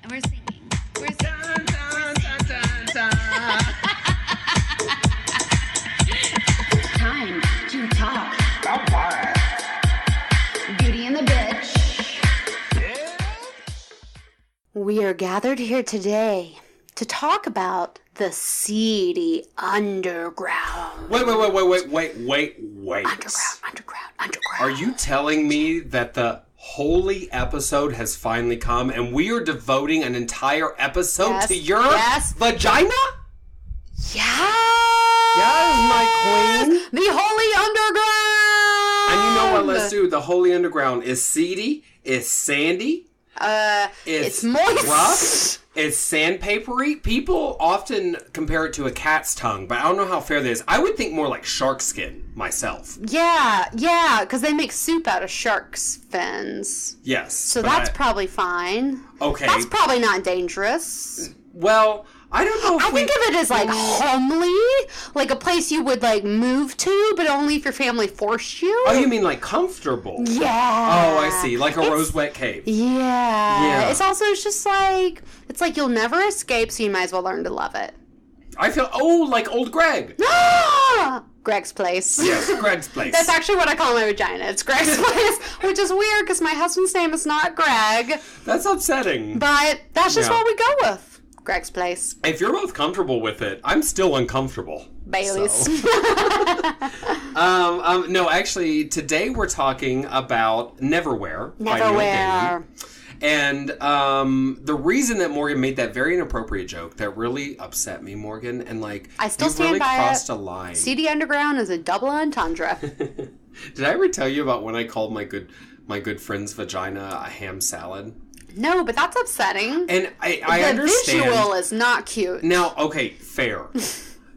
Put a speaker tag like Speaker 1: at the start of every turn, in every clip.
Speaker 1: And we're singing. We're singing. Dun, dun, dun, dun, dun. Time to talk. Beauty and the Bitch. We are gathered here today to talk about the seedy underground.
Speaker 2: Wait.
Speaker 1: Underground.
Speaker 2: Are you telling me that the holy episode has finally come and we are devoting an entire episode to your vagina?
Speaker 1: Yes,
Speaker 2: my queen.
Speaker 1: The holy underground.
Speaker 2: And you know what? Let's do. The holy underground is seedy, it's sandy,
Speaker 1: it's moist,
Speaker 2: rough, it's sandpapery. People often compare it to a cat's tongue, but I don't know how fair that is. I would think more like shark skin myself.
Speaker 1: Yeah, because they make soup out of shark's fins.
Speaker 2: Yes.
Speaker 1: So that's probably fine.
Speaker 2: Okay.
Speaker 1: That's probably not dangerous.
Speaker 2: Well, I don't know if
Speaker 1: I think of it as, like, homely, like a place you would, like, move to, but only if your family forced you.
Speaker 2: Oh, you mean, like, comfortable?
Speaker 1: Yeah.
Speaker 2: Oh, I see. Like a rose-wet cave.
Speaker 1: Yeah. It's also just, like, it's like you'll never escape, so you might as well learn to love it.
Speaker 2: I feel, like old Greg.
Speaker 1: Greg's place.
Speaker 2: Yes, Greg's place.
Speaker 1: That's actually what I call my vagina. It's Greg's place, which is weird because my husband's name is not Greg.
Speaker 2: That's upsetting.
Speaker 1: But that's just what we go with. Greg's place.
Speaker 2: If you're both comfortable with it, I'm still uncomfortable.
Speaker 1: Bailey's.
Speaker 2: So. No, actually, today we're talking about Neverwhere.
Speaker 1: Neverwhere.
Speaker 2: And the reason that Morgan made that very inappropriate joke that really upset me, Morgan, and like
Speaker 1: I still stand
Speaker 2: really
Speaker 1: by
Speaker 2: crossed
Speaker 1: it.
Speaker 2: A line.
Speaker 1: CD Underground is a double entendre.
Speaker 2: Did I ever tell you about when I called my good friend's vagina a ham salad?
Speaker 1: No, but that's upsetting.
Speaker 2: And I understand.
Speaker 1: The visual is not cute.
Speaker 2: Now, okay, fair.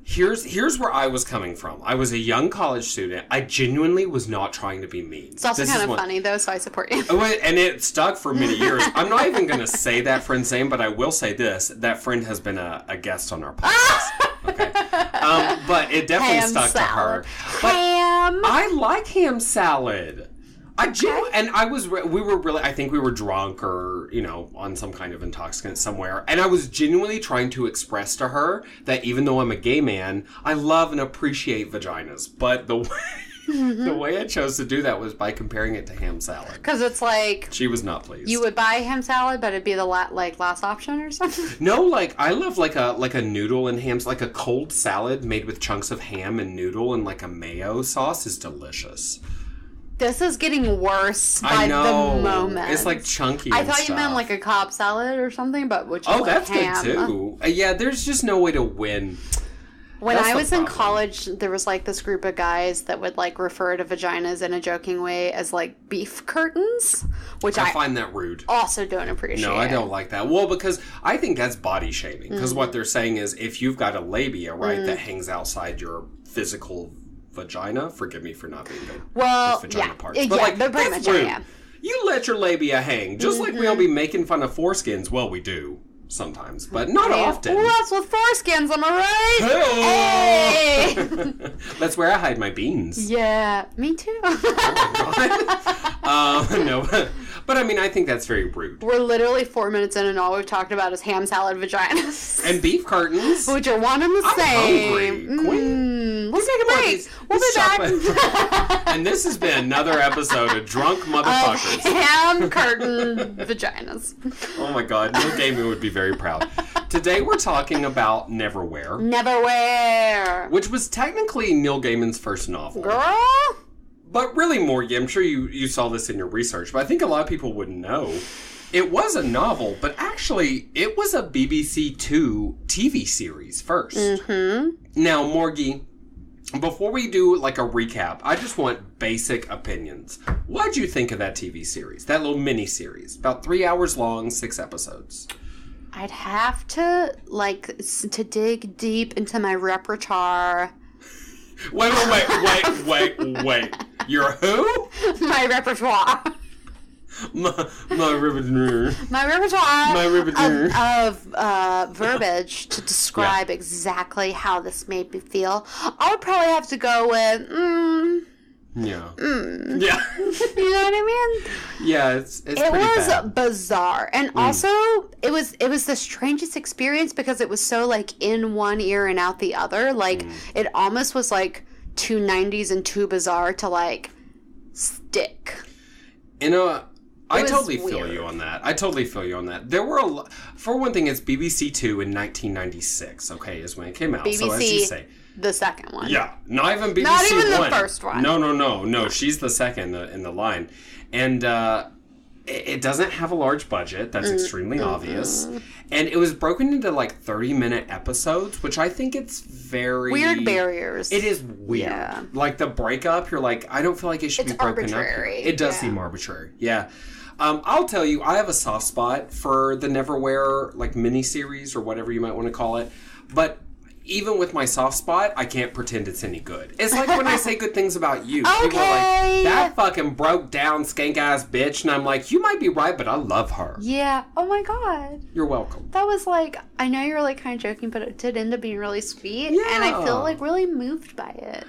Speaker 2: Here's where I was coming from. I was a young college student. I genuinely was not trying to be mean.
Speaker 1: It's also kind of funny, though, so I support you.
Speaker 2: And it stuck for many years. I'm not even going to say that friend's name, but I will say this. That friend has been a guest on our podcast. Okay. But it definitely stuck
Speaker 1: salad.
Speaker 2: to her. But I like ham salad. I think we were drunk or, on some kind of intoxicant somewhere. And I was genuinely trying to express to her that even though I'm a gay man, I love and appreciate vaginas. But the way I chose to do that was by comparing it to ham salad.
Speaker 1: Because it's like...
Speaker 2: She was not pleased.
Speaker 1: You would buy ham salad, but it'd be the last option or something?
Speaker 2: No, I love like a noodle and ham, like a cold salad made with chunks of ham and noodle and like a mayo sauce is delicious.
Speaker 1: This is getting worse by the moment.
Speaker 2: It's like chunky.
Speaker 1: I thought you meant like a Cobb salad or something, but which is
Speaker 2: that's
Speaker 1: ham.
Speaker 2: good too. Yeah, there's just no way to win.
Speaker 1: When I was in college, there was like this group of guys that would like refer to vaginas in a joking way as like beef curtains, which I
Speaker 2: find that rude.
Speaker 1: Also don't appreciate.
Speaker 2: No, I don't like that. Well, because I think that's body shaming. Because what they're saying is if you've got a labia, right, that hangs outside your physical vagina. Forgive me for not being good with vagina parts. But
Speaker 1: they're pretty much rude. Yeah.
Speaker 2: You let your labia hang. Just like we don't be making fun of foreskins. Well, we do sometimes, but not often.
Speaker 1: What's with foreskins, am I right? Hey!
Speaker 2: That's where I hide my beans.
Speaker 1: Yeah, me too.
Speaker 2: No, but I mean, I think that's very rude.
Speaker 1: We're literally 4 minutes in and all we've talked about is ham salad vaginas.
Speaker 2: And beef curtains.
Speaker 1: Which are one and the same.
Speaker 2: I'm hungry.
Speaker 1: Let's take a break. We'll be back.
Speaker 2: And this has been another episode of Drunk Motherfuckers.
Speaker 1: Ham curtain vaginas.
Speaker 2: Oh my God, Neil Gaiman would be very proud. Today we're talking about Neverwhere.
Speaker 1: Neverwhere.
Speaker 2: Which was technically Neil Gaiman's first novel.
Speaker 1: Girl?
Speaker 2: But really, Morgan, I'm sure you saw this in your research, but I think a lot of people wouldn't know. It was a novel, but actually, it was a BBC Two TV series first. Mm-hmm. Now, Morgie, before we do like a recap, I just want basic opinions. What'd you think of that TV series? That little mini-series? About 3 hours long, 6 episodes.
Speaker 1: I'd have to, to dig deep into my repertoire.
Speaker 2: Wait. You're who?
Speaker 1: My repertoire.
Speaker 2: My repertoire.
Speaker 1: My repertoire.
Speaker 2: My repertoire.
Speaker 1: Of verbiage to describe exactly how this made me feel. I would probably have to go with,
Speaker 2: Yeah. Yeah.
Speaker 1: You know what I mean?
Speaker 2: Yeah, it
Speaker 1: was
Speaker 2: bad.
Speaker 1: Bizarre. And also, it was the strangest experience because it was so, like, in one ear and out the other. Like, it almost was, like, too 90s and too bizarre to, like, stick.
Speaker 2: You know, I totally
Speaker 1: weird.
Speaker 2: feel you on that. There were for one thing, it's BBC Two in 1996, okay, is when it came out.
Speaker 1: BBC,
Speaker 2: so as you say,
Speaker 1: the second one.
Speaker 2: Yeah, not even BBC
Speaker 1: Not even
Speaker 2: one.
Speaker 1: the first one.
Speaker 2: No, she's the second in the line. And it doesn't have a large budget. That's extremely obvious. And it was broken into like 30-minute episodes, which I think it's very...
Speaker 1: Weird barriers.
Speaker 2: It is weird. Yeah. Like the breakup, you're like, I don't feel like it should be broken
Speaker 1: arbitrary.
Speaker 2: up. It does seem arbitrary. Yeah. I'll tell you, I have a soft spot for the Neverwhere, like, miniseries or whatever you might want to call it. But even with my soft spot, I can't pretend it's any good. It's like when I say good things about you.
Speaker 1: Okay.
Speaker 2: People are like, that fucking broke down skank-ass bitch. And I'm like, you might be right, but I love her.
Speaker 1: Yeah. Oh, my God.
Speaker 2: You're welcome.
Speaker 1: That was like, I know you were like kind of joking, but it did end up being really sweet.
Speaker 2: Yeah.
Speaker 1: And I feel like really moved by it.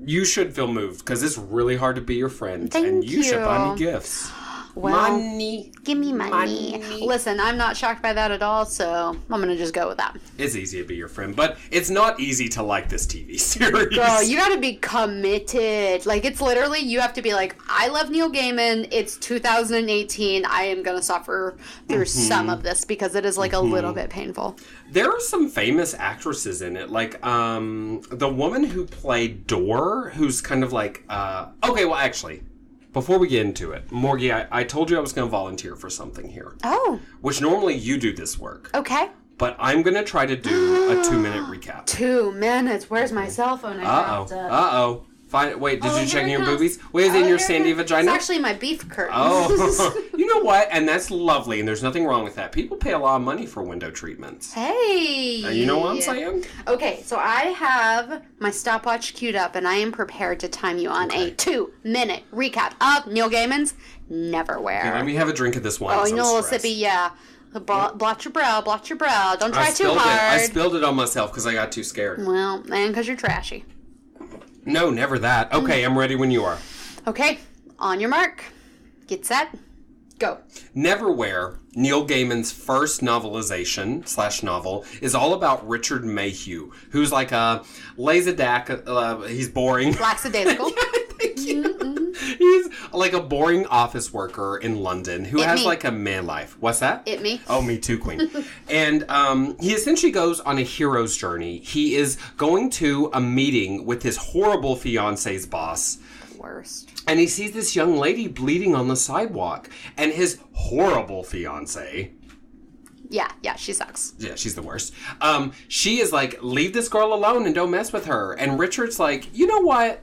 Speaker 2: You should feel moved because it's really hard to be your friend.
Speaker 1: Thank
Speaker 2: and you should buy
Speaker 1: you.
Speaker 2: me gifts.
Speaker 1: Well,
Speaker 2: money.
Speaker 1: Give me money. Listen, I'm not shocked by that at all, so I'm going to just go with that.
Speaker 2: It's easy to be your friend, but it's not easy to like this TV series.
Speaker 1: Girl, you got to be committed. Like, it's literally, you have to be like, I love Neil Gaiman. It's 2018. I am going to suffer through some of this because it is, like, a little bit painful.
Speaker 2: There are some famous actresses in it. Like, the woman who played Dor, who's kind of like, okay, well, actually... Before we get into it, Morgie, I told you I was going to volunteer for something here.
Speaker 1: Oh.
Speaker 2: Which normally you do this work.
Speaker 1: Okay.
Speaker 2: But I'm going to try to do a 2-minute recap.
Speaker 1: 2 minutes? Where's my cell phone?
Speaker 2: Uh-oh. Fine. Wait, did you check your
Speaker 1: comes.
Speaker 2: boobies? Wait, is it in your sandy vagina?
Speaker 1: It's actually my beef curtain.
Speaker 2: Oh. You know what? And that's lovely, and there's nothing wrong with that. People pay a lot of money for window treatments.
Speaker 1: Hey.
Speaker 2: You know what I'm saying?
Speaker 1: Okay, so I have my stopwatch queued up, and I am prepared to time you on a 2-minute recap of Neil Gaiman's Neverwhere.
Speaker 2: Okay, let me have a drink of this wine.
Speaker 1: Oh, you know, a little sippy, yeah. Blot your brow. Don't try too hard.
Speaker 2: I spilled it on myself because I got too scared.
Speaker 1: Well, and because you're trashy.
Speaker 2: No, never that. Okay, I'm ready when you are.
Speaker 1: Okay, on your mark. Get set. Go.
Speaker 2: Neverwhere, Neil Gaiman's first novelization/novel, is all about Richard Mayhew, who's like a he's boring.
Speaker 1: Lackadaisical.
Speaker 2: Thank you. He's like a boring office worker in London who has like a man life. What's that?
Speaker 1: Me.
Speaker 2: Oh, me too, queen. And he essentially goes on a hero's journey. He is going to a meeting with his horrible fiance's boss.
Speaker 1: Worst.
Speaker 2: And he sees this young lady bleeding on the sidewalk. And his horrible fiance...
Speaker 1: Yeah, she sucks.
Speaker 2: Yeah, she's the worst. She is like, leave this girl alone and don't mess with her. And Richard's like, you know what?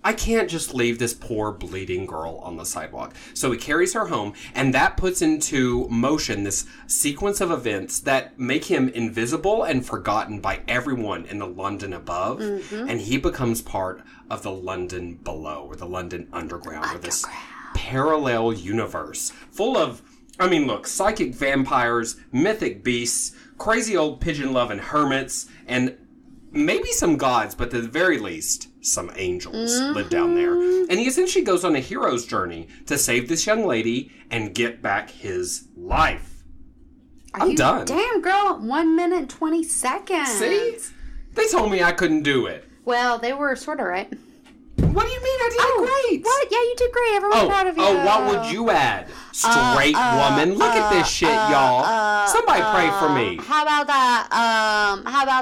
Speaker 2: I can't just leave this poor bleeding girl on the sidewalk. So he carries her home, and that puts into motion this sequence of events that make him invisible and forgotten by everyone in the London above. Mm-hmm. And he becomes part of the London below, or the London underground. Or this parallel universe full of, I mean, look, psychic vampires, mythic beasts, crazy old pigeon-loving hermits, and maybe some gods, but at the very least, some angels live down there. And he essentially goes on a hero's journey to save this young lady and get back his life. I'm done.
Speaker 1: Damn, girl. 1 minute, 20 seconds.
Speaker 2: See? They told me I couldn't do it.
Speaker 1: Well, they were sort of right.
Speaker 2: What do you mean? I did great.
Speaker 1: What? Yeah, you did great. Everyone's proud of you.
Speaker 2: Oh, what would you add? Straight woman. Look at this shit, y'all. Somebody pray for me.
Speaker 1: How about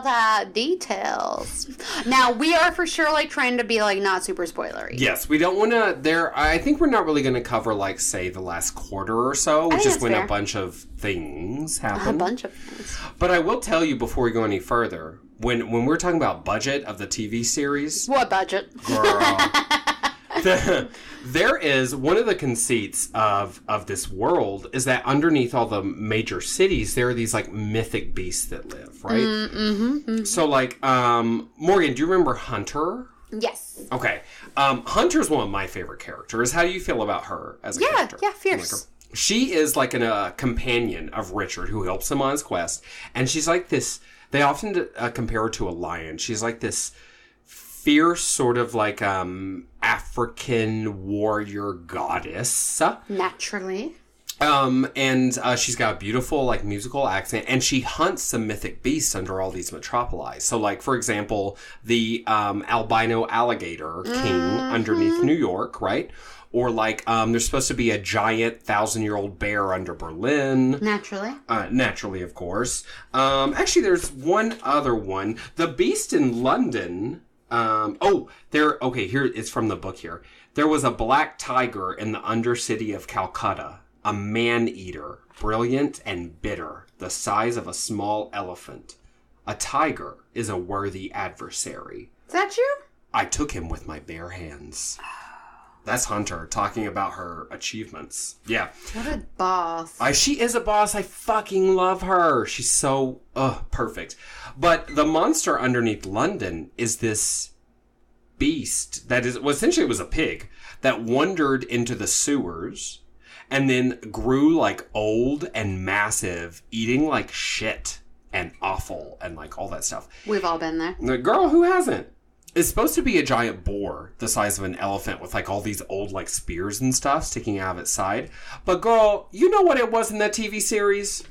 Speaker 1: that? Details. Now, we are for sure, like, trying to be, like, not super spoilery.
Speaker 2: Yes, we don't want to... I think we're not really going to cover, like, say, the last quarter or so, which is when a bunch of things happen.
Speaker 1: A bunch of things.
Speaker 2: But I will tell you before we go any further, when we're talking about budget of the TV series...
Speaker 1: What budget?
Speaker 2: Girl. There is one of the conceits of this world is that underneath all the major cities, there are these like mythic beasts that live, right? Mm-hmm. So like, Morgan, do you remember Hunter?
Speaker 1: Yes.
Speaker 2: Okay. Hunter's one of my favorite characters. How do you feel about her as a character?
Speaker 1: Yeah, fierce.
Speaker 2: She is like a companion of Richard who helps him on his quest. And she's like this, they often compare her to a lion. She's like this fierce sort of like African warrior goddess.
Speaker 1: Naturally.
Speaker 2: And she's got a beautiful, like, musical accent, and she hunts some mythic beasts under all these metropoli. So, like, for example, the albino alligator king underneath New York, right? Or, like, there's supposed to be a giant 1,000-year-old bear under Berlin.
Speaker 1: Naturally.
Speaker 2: Naturally, of course. Actually, there's one other one. The beast in London... here, it's from the book here. There was a black tiger in the undercity of Calcutta. A man-eater, brilliant and bitter, the size of a small elephant. A tiger is a worthy adversary.
Speaker 1: Is that you?
Speaker 2: I took him with my bare hands. That's Hunter talking about her achievements. Yeah.
Speaker 1: What a boss.
Speaker 2: She is a boss. I fucking love her. She's so perfect. But the monster underneath London is this beast that is, well, essentially it was a pig that wandered into the sewers and then grew, like, old and massive, eating like shit and awful and, like, all that stuff.
Speaker 1: We've all been there.
Speaker 2: The girl, who hasn't? It's supposed to be a giant boar the size of an elephant with, like, all these old, like, spears and stuff sticking out of its side. But, girl, you know what it was in that TV series?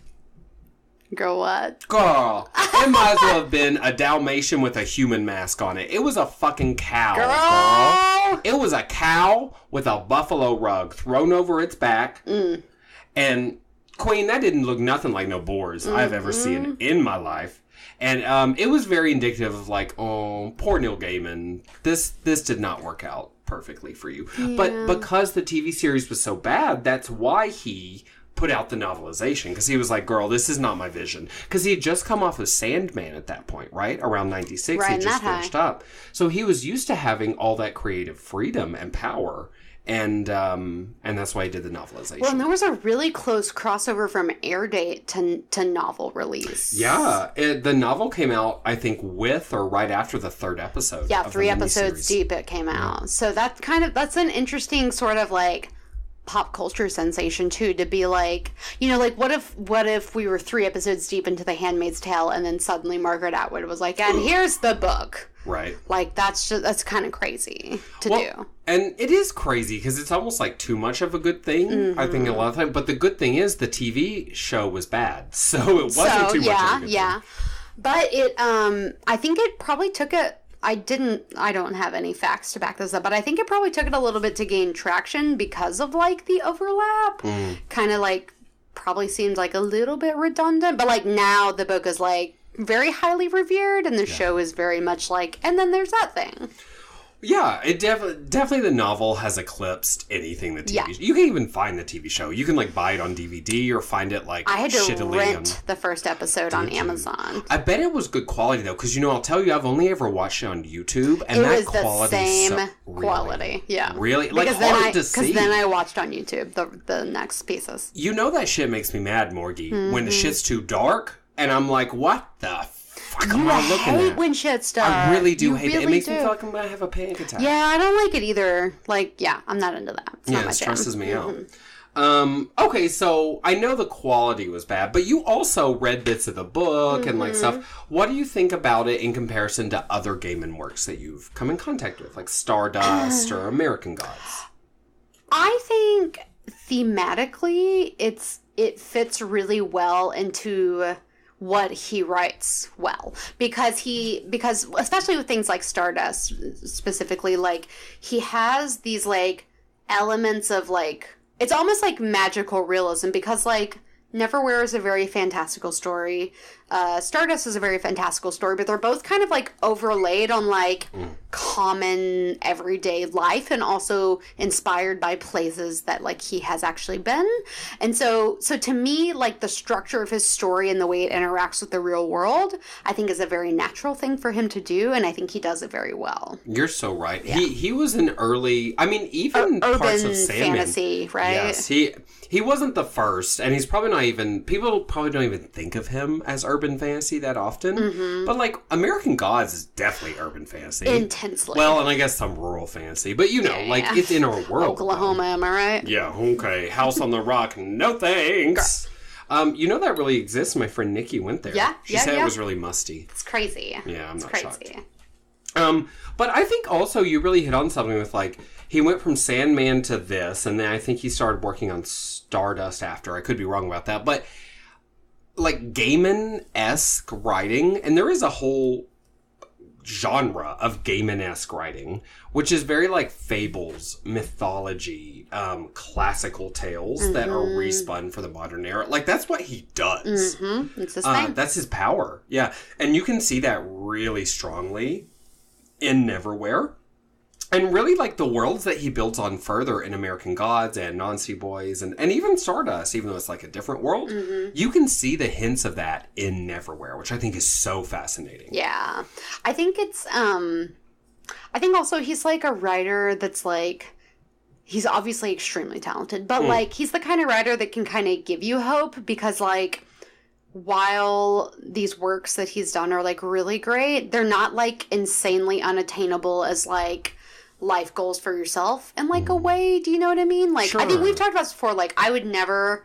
Speaker 1: Girl, what?
Speaker 2: Girl, it might as well have been a Dalmatian with a human mask on it. It was a fucking cow, girl. It was a cow with a buffalo rug thrown over its back. And, Queen, that didn't look nothing like no boars I've ever seen in my life. And it was very indicative of, like, oh, poor Neil Gaiman. This did not work out perfectly for you. Yeah. But because the TV series was so bad, that's why he put out the novelization, because he was like, girl, this is not my vision. Because he had just come off of Sandman at that point, right? Around 96,
Speaker 1: right,
Speaker 2: he just finished up. So he was used to having all that creative freedom and power. And that's why he did the novelization.
Speaker 1: Well, and there was a really close crossover from air date to novel release.
Speaker 2: Yeah. The novel came out, I think, with or right after the third episode.
Speaker 1: Yeah, 3 episodes deep it came out. Yeah. So that's an interesting sort of, like, pop culture sensation too, to be like, you know, like, what if we were 3 episodes deep into The Handmaid's Tale and then suddenly Margaret Atwood was like, and here's the book.
Speaker 2: Right.
Speaker 1: Like, that's kind of crazy to do.
Speaker 2: And it is crazy because it's almost like too much of a good thing, I think, a lot of time. But the good thing is the TV show was bad. So it wasn't too much of a good thing.
Speaker 1: But it, I think it probably took it, I don't have any facts to back this up, but I think it probably took it a little bit to gain traction because of, like, the overlap. Kind of, like, probably seemed like a little bit redundant. But, like, now the book is, like, very highly revered, and the show is very much like, and then there's that thing.
Speaker 2: Yeah, it definitely the novel has eclipsed anything the TV show. You can even find the TV show. You can, like, buy it on DVD or find it, like,
Speaker 1: I had to rent the first episode on Amazon.
Speaker 2: I bet it was good quality, though, because, you know, I'll tell you, I've only ever watched it on YouTube, and that quality is the same
Speaker 1: quality. Yeah.
Speaker 2: Really? Like, hard to see.
Speaker 1: Because then I watched on YouTube the next pieces.
Speaker 2: You know that shit makes me mad, Morgie, when the shit's too dark, and I'm like, what the fuck am I looking at?
Speaker 1: I hate when shit's dark.
Speaker 2: I really do hate it. It makes me feel like I'm going to have a panic attack.
Speaker 1: Yeah, I don't like it either. Like, yeah, I'm not into that. It's not my
Speaker 2: it
Speaker 1: jam.
Speaker 2: stresses me out. Okay, so I know the quality was bad, but you also read bits of the book and, like, stuff. What do you think about it in comparison to other Gaiman works that you've come in contact with, like Stardust or American Gods? I
Speaker 1: think thematically it fits really well into what he writes well, because especially with things like Stardust specifically, like, he has these, like, elements of, like, it's almost like magical realism, because, like, Neverwhere is a very fantastical story. Stardust is a very fantastical story, but they're both kind of, like, overlaid on, like, common everyday life, and also inspired by places that, like, he has actually been. And so to me, like, the structure of his story and the way it interacts with the real world, I think is a very natural thing for him to do, and I think he does it very well.
Speaker 2: You're so right. Yeah. He was an early, I mean, even parts of Sandman.
Speaker 1: Fantasy, right?
Speaker 2: Yes, he wasn't the first, and he's probably not even, people probably don't even think of him as urban fantasy that often. But, like, American Gods is definitely urban fantasy.
Speaker 1: Intensely.
Speaker 2: Well, and I guess some rural fantasy. But, you know, like, it's in our world.
Speaker 1: Oklahoma, am I right?
Speaker 2: Yeah, okay. House on the Rock, no thanks. You know that really exists. My friend Nikki went there.
Speaker 1: Yeah,
Speaker 2: She said it was really musty.
Speaker 1: It's crazy.
Speaker 2: Yeah, I'm not shocked. But I think also you really hit on something with, like, he went from Sandman to this, and then I think he started working on Stardust after. I could be wrong about that. But, like, Gaiman-esque writing, and there is a whole genre of Gaiman-esque writing, which is very, like, fables, mythology, classical tales that are respun for the modern era. Like, that's what he does.
Speaker 1: It's his thing.
Speaker 2: That's his power. Yeah. And you can see that really strongly in Neverwhere. And really, like, the worlds that he builds on further in American Gods and Nancy Boys and even Stardust, even though it's, like, a different world, you can see the hints of that in Neverwhere, which I think is so fascinating.
Speaker 1: Yeah. I think it's, I think also he's, like, a writer that's, like, he's obviously extremely talented, but, like, he's the kind of writer that can kind of give you hope because, like, while these works that he's done are, like, really great, they're not, like, insanely unattainable as, like, life goals for yourself in, like, a way. Do you know what I mean? Like, I think we've talked about this before. Like, I would never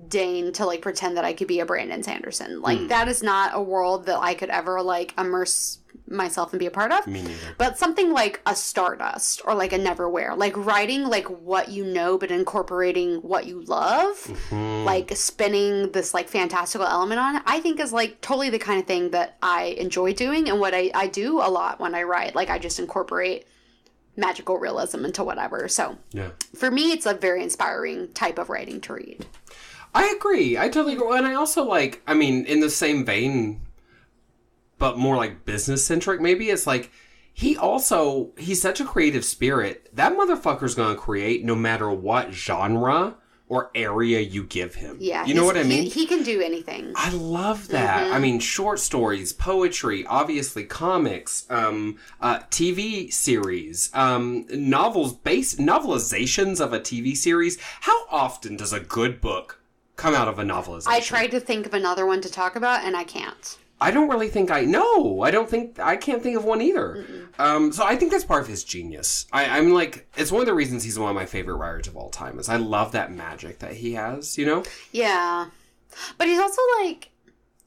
Speaker 1: deign to, like, pretend that I could be a Brandon Sanderson. Like, that is not a world that I could ever, like, immerse myself and be a part of.
Speaker 2: Me neither.
Speaker 1: But something like a Stardust or, like, a Neverwhere. Like, writing, like, what you know but incorporating what you love. Like, spinning this, like, fantastical element on it, I think is, like, totally the kind of thing that I enjoy doing and what I do a lot when I write. Like, I just incorporate magical realism into whatever. So for me, it's a very inspiring type of writing to read.
Speaker 2: I agree. I totally agree. And I also, like, I mean, in the same vein, but more like business centric, maybe, it's like he's such a creative spirit. That motherfucker's gonna create no matter what genre or area you give him.
Speaker 1: Yeah.
Speaker 2: You know what I mean?
Speaker 1: He can do anything.
Speaker 2: I love that. I mean, short stories, poetry, obviously comics, TV series, novelizations of a TV series. How often does a good book come out of a novelization?
Speaker 1: I tried to think of another one to talk about, and I can't.
Speaker 2: I don't really think I can't think of one either. So I think that's part of his genius. I'm like, it's one of the reasons he's one of my favorite writers of all time, is I love that magic that he has, you know?
Speaker 1: Yeah. But he's also, like,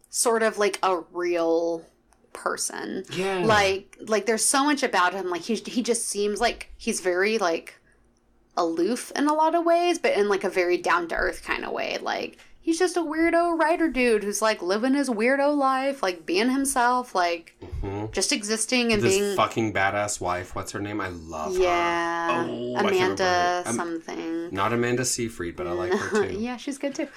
Speaker 1: sort of like a real person.
Speaker 2: Yeah.
Speaker 1: Like there's so much about him. Like, he just seems like he's very, like, aloof in a lot of ways, but in, like, a very down-to-earth kind of way. Like, he's just a weirdo writer dude who's, like, living his weirdo life, like, being himself, like, just existing and
Speaker 2: this
Speaker 1: being...
Speaker 2: fucking badass wife, what's her name? I love her.
Speaker 1: Yeah.
Speaker 2: Oh,
Speaker 1: Amanda something.
Speaker 2: Not Amanda Seyfried, but I like her, too.
Speaker 1: Yeah, she's good, too.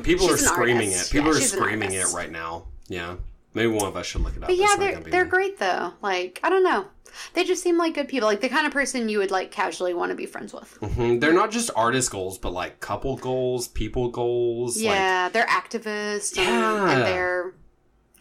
Speaker 2: People
Speaker 1: She's
Speaker 2: are screaming
Speaker 1: artist.
Speaker 2: it. People are
Speaker 1: she's
Speaker 2: screaming it right now. Yeah. Maybe one of us should look it up.
Speaker 1: But yeah, they're great, though. Like, I don't know. They just seem like good people. Like, the kind of person you would, like, casually want to be friends with.
Speaker 2: They're not just artist goals, but, like, couple goals, people goals.
Speaker 1: Yeah, they're activists. And they're...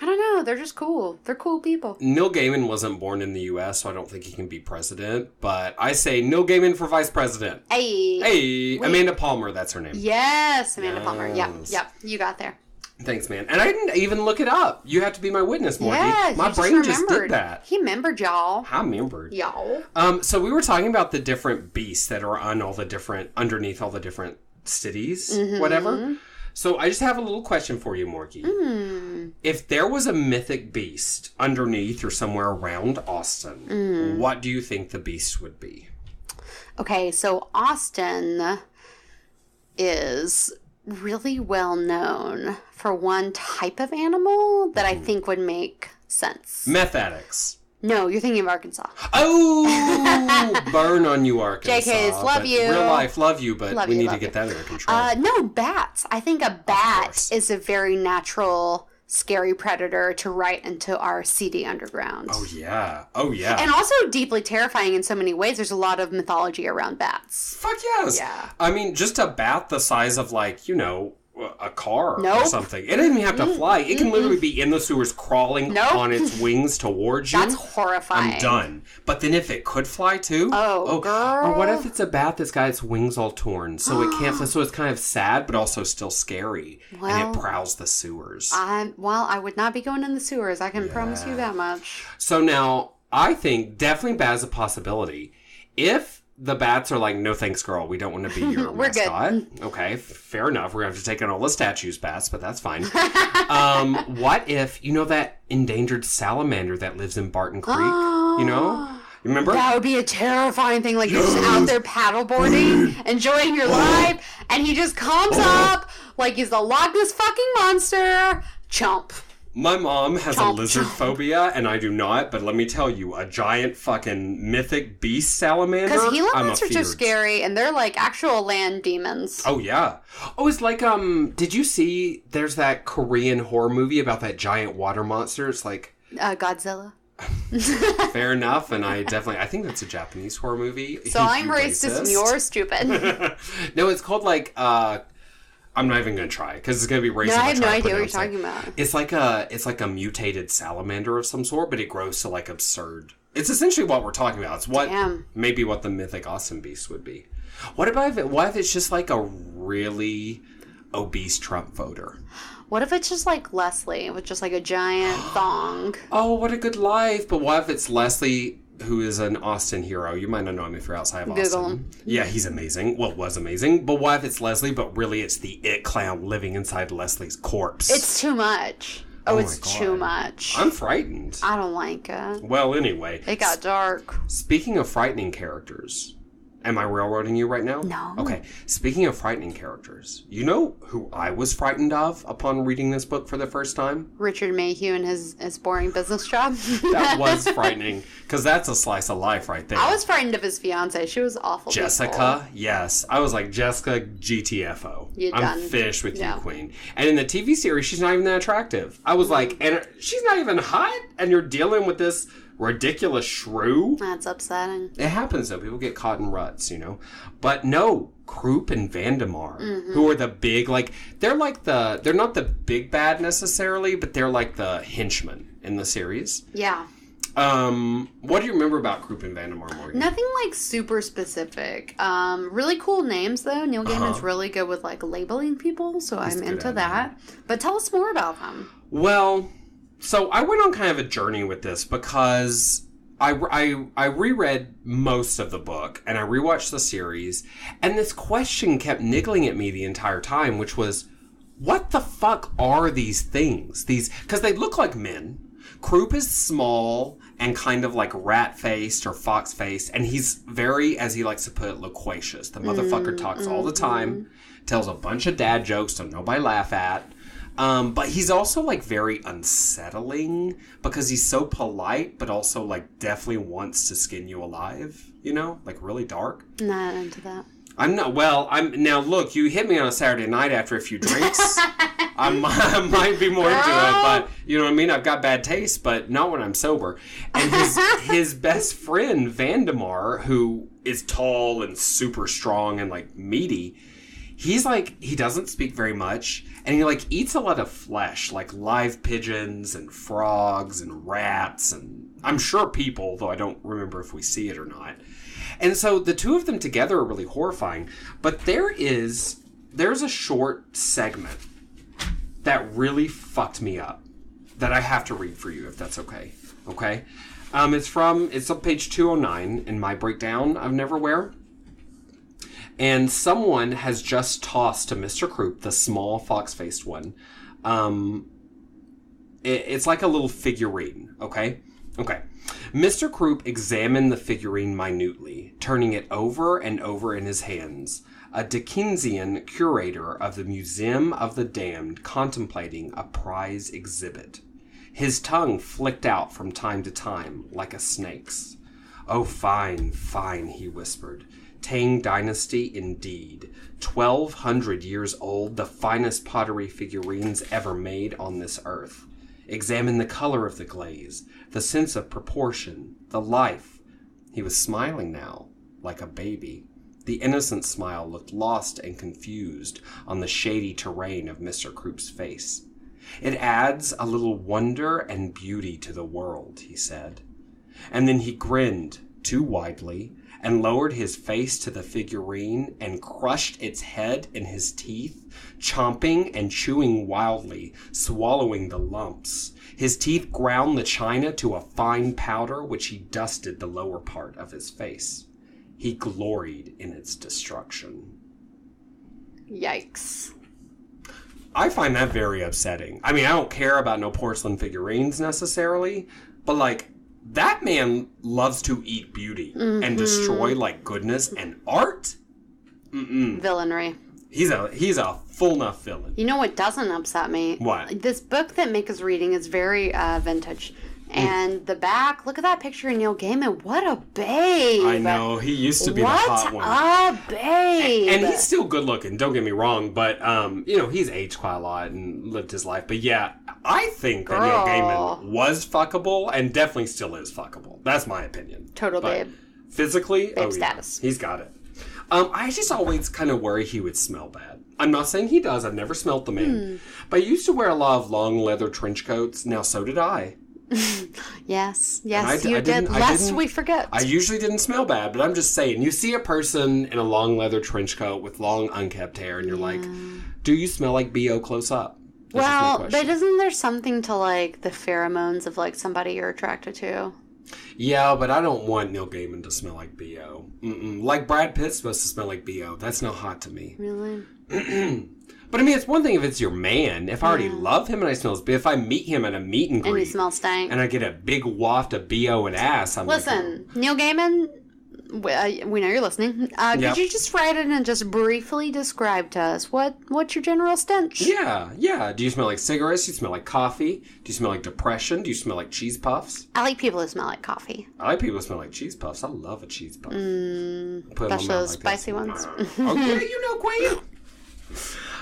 Speaker 1: I don't know. They're just cool. They're cool people.
Speaker 2: Neil Gaiman wasn't born in the U.S., so I don't think he can be president. But I say Neil Gaiman for vice president. Hey. Amanda Palmer, that's her name.
Speaker 1: Yes, Amanda Palmer. Yep. You got there.
Speaker 2: Thanks, man. And I didn't even look it up. You have to be my witness, Morty.
Speaker 1: Yeah,
Speaker 2: my brain just did that.
Speaker 1: He remembered, y'all.
Speaker 2: I remembered.
Speaker 1: Y'all.
Speaker 2: So we were talking about the different beasts that are on underneath all the different cities, whatever. So I just have a little question for you, Morky. If there was a mythic beast underneath or somewhere around Austin, what do you think the beast would be?
Speaker 1: Okay, so Austin is really well known for one type of animal that I think would make sense.
Speaker 2: Meth addicts.
Speaker 1: No, you're thinking of Arkansas.
Speaker 2: Oh, burn on you, Arkansas.
Speaker 1: JKs, love you.
Speaker 2: Real life, love you, but we need to get that under control.
Speaker 1: No, bats. I think a bat is a very natural, scary predator to write into our seedy underground.
Speaker 2: Oh, yeah. And
Speaker 1: also deeply terrifying in so many ways. There's a lot of mythology around bats.
Speaker 2: Fuck yes.
Speaker 1: Yeah.
Speaker 2: I mean, just a bat the size of, like, you know, a car or something. It doesn't even have to fly. It can literally be in the sewers crawling on its wings towards you.
Speaker 1: That's horrifying.
Speaker 2: I'm done. But then if it could fly too?
Speaker 1: Oh, girl.
Speaker 2: Or what if it's a bat that's got its wings all torn so it can't fly? So it's kind of sad but also still scary. And it prowls the sewers.
Speaker 1: I would not be going in the sewers. I can promise you that much.
Speaker 2: So now, I think definitely bat is a possibility. If the bats are like, no thanks, girl. We don't want to be your mascot. Good. Okay, fair enough. We're going to have to take on all the statues, bats, but that's fine. What if, you know that endangered salamander that lives in Barton Creek? You You know? Remember?
Speaker 1: That would be a terrifying thing. Like, you're just out there paddleboarding, enjoying your life, and he just comes up like he's the Loch Ness fucking monster. Chomp.
Speaker 2: My mom has a lizard phobia, and I do not, but let me tell you, a giant fucking mythic beast salamander,
Speaker 1: because Gila monsters are scary, and they're like actual land demons.
Speaker 2: Oh, yeah. Oh, it's like, did you see, there's that Korean horror movie about that giant water monster? It's like...
Speaker 1: Godzilla.
Speaker 2: Fair enough, and I think that's a Japanese horror movie.
Speaker 1: So I'm racist and you're stupid.
Speaker 2: No, it's called like I'm not even gonna try because it's gonna be racist.
Speaker 1: No, I have no idea what you're talking about.
Speaker 2: It's like a mutated salamander of some sort, but it grows to like absurd. It's essentially what we're talking about. It's what maybe what the mythic awesome beast would be. What if it's just like a really obese Trump voter?
Speaker 1: What if it's just like Leslie with just like a giant thong?
Speaker 2: Oh, what a good life. But what if it's Leslie, who is an Austin hero? You might not know him if you're outside of Austin.
Speaker 1: Google him.
Speaker 2: Yeah, he's amazing. Well, was amazing. But what if it's Leslie, but really it's the it clown living inside Leslie's corpse?
Speaker 1: It's too much. Oh, it's too much.
Speaker 2: I'm frightened.
Speaker 1: I don't like it.
Speaker 2: Well, anyway.
Speaker 1: It got dark.
Speaker 2: Speaking of frightening characters... Am I railroading you right now?
Speaker 1: No.
Speaker 2: Okay. Speaking of frightening characters, you know who I was frightened of upon reading this book for the first time?
Speaker 1: Richard Mayhew and his boring business job.
Speaker 2: That was frightening, because that's a slice of life right there.
Speaker 1: I was frightened of his fiance. She was awful.
Speaker 2: Jessica, yes. I was like, Jessica, GTFO. I'm finished with you, queen. And in the TV series, she's not even that attractive. I was like, and she's not even hot, and you're dealing with this... ridiculous shrew.
Speaker 1: That's upsetting.
Speaker 2: It happens though. People get caught in ruts, you know. But no, Croup and Vandemar, who are the big, like, they're not the big bad necessarily, but they're like the henchmen in the series.
Speaker 1: Yeah.
Speaker 2: What do you remember about Croup and Vandemar, Morgan?
Speaker 1: Nothing like super specific. Really cool names though. Neil Gaiman's really good with like labeling people, so I'm into that. But tell us more about them.
Speaker 2: Well, so I went on kind of a journey with this because I reread most of the book and I rewatched the series, and this question kept niggling at me the entire time, which was, what the fuck are these things? Because they look like men. Croup is small and kind of like rat-faced or fox-faced, and he's very, as he likes to put it, loquacious. The motherfucker talks all the time, tells a bunch of dad jokes so nobody laugh at. But he's also, like, very unsettling because he's so polite, but also, like, definitely wants to skin you alive, you know? Like, really dark.
Speaker 1: Not into that.
Speaker 2: Now, look, you hit me on a Saturday night after a few drinks. I might be more into it, but, you know what I mean? I've got bad taste, but not when I'm sober. And his best friend, Vandemar, who is tall and super strong and, like, meaty, he's like, he doesn't speak very much, and he like eats a lot of flesh, like live pigeons and frogs and rats, and I'm sure people, though I don't remember if we see it or not. And so the two of them together are really horrifying. But there's a short segment that really fucked me up that I have to read for you, if that's okay. Okay? It's on page 209 in my breakdown of Neverwhere. And someone has just tossed to Mr. Croup, the small fox-faced one. It's like a little figurine, okay? Okay. Mr. Croup examined the figurine minutely, turning it over and over in his hands. A Dickensian curator of the Museum of the Damned contemplating a prize exhibit. His tongue flicked out from time to time, like a snake's. "Oh, fine, fine," he whispered. "Tang Dynasty indeed. 1,200 years old, the finest pottery figurines ever made on this earth. Examine the color of the glaze, the sense of proportion, the life." He was smiling now, like a baby. The innocent smile looked lost and confused on the shady terrain of Mr. Croup's face. "It adds a little wonder and beauty to the world," he said. And then he grinned, too widely, and lowered his face to the figurine and crushed its head in his teeth, chomping and chewing wildly, swallowing the lumps. His teeth ground the china to a fine powder which he dusted the lower part of his face. He gloried in its destruction.
Speaker 1: Yikes.
Speaker 2: I find that very upsetting. I mean, I don't care about no porcelain figurines necessarily, but like, that man loves to eat beauty and destroy, like, goodness and art.
Speaker 1: Villainry.
Speaker 2: He's a full enough villain.
Speaker 1: You know what doesn't upset me?
Speaker 2: What?
Speaker 1: This book that Mick is reading is very vintage. And the back, look at that picture of Neil Gaiman. What a babe.
Speaker 2: I know. He used to be the hot one.
Speaker 1: What a babe.
Speaker 2: And he's still good looking, don't get me wrong. But, he's aged quite a lot and lived his life. But yeah, I think that Neil Gaiman was fuckable and definitely still is fuckable. That's my opinion.
Speaker 1: Total
Speaker 2: but
Speaker 1: babe.
Speaker 2: Physically,
Speaker 1: babe status.
Speaker 2: Yeah, he's got it. I just always kind of worry he would smell bad. I'm not saying he does. I've never smelled the man. But he used to wear a lot of long leather trench coats. Now, so did I.
Speaker 1: Yes, you did. Lest we forget.
Speaker 2: I usually didn't smell bad, but I'm just saying, you see a person in a long leather trench coat with long unkept hair, and you're like, do you smell like B.O. close up?
Speaker 1: Well, but isn't there something to, like, the pheromones of, like, somebody you're attracted to?
Speaker 2: Yeah, but I don't want Neil Gaiman to smell like B.O. Like Brad Pitt's supposed to smell like B.O. That's not hot to me.
Speaker 1: Really?
Speaker 2: But I mean, it's one thing if it's your man. If I already love him and I smell his, but if I meet him at a meet and greet,
Speaker 1: and he smells stank,
Speaker 2: and I get a big waft of BO and ass, I'm
Speaker 1: listen, like, Neil Gaiman, we know you're listening. Could you just write it and just briefly describe to us what's your general stench?
Speaker 2: Yeah. Do you smell like cigarettes? Do you smell like coffee? Do you smell like depression? Do you smell like cheese puffs?
Speaker 1: I like people who smell like coffee.
Speaker 2: I like people who smell like cheese puffs. I love a cheese puff.
Speaker 1: Especially those spicy ones.
Speaker 2: Okay, Queen.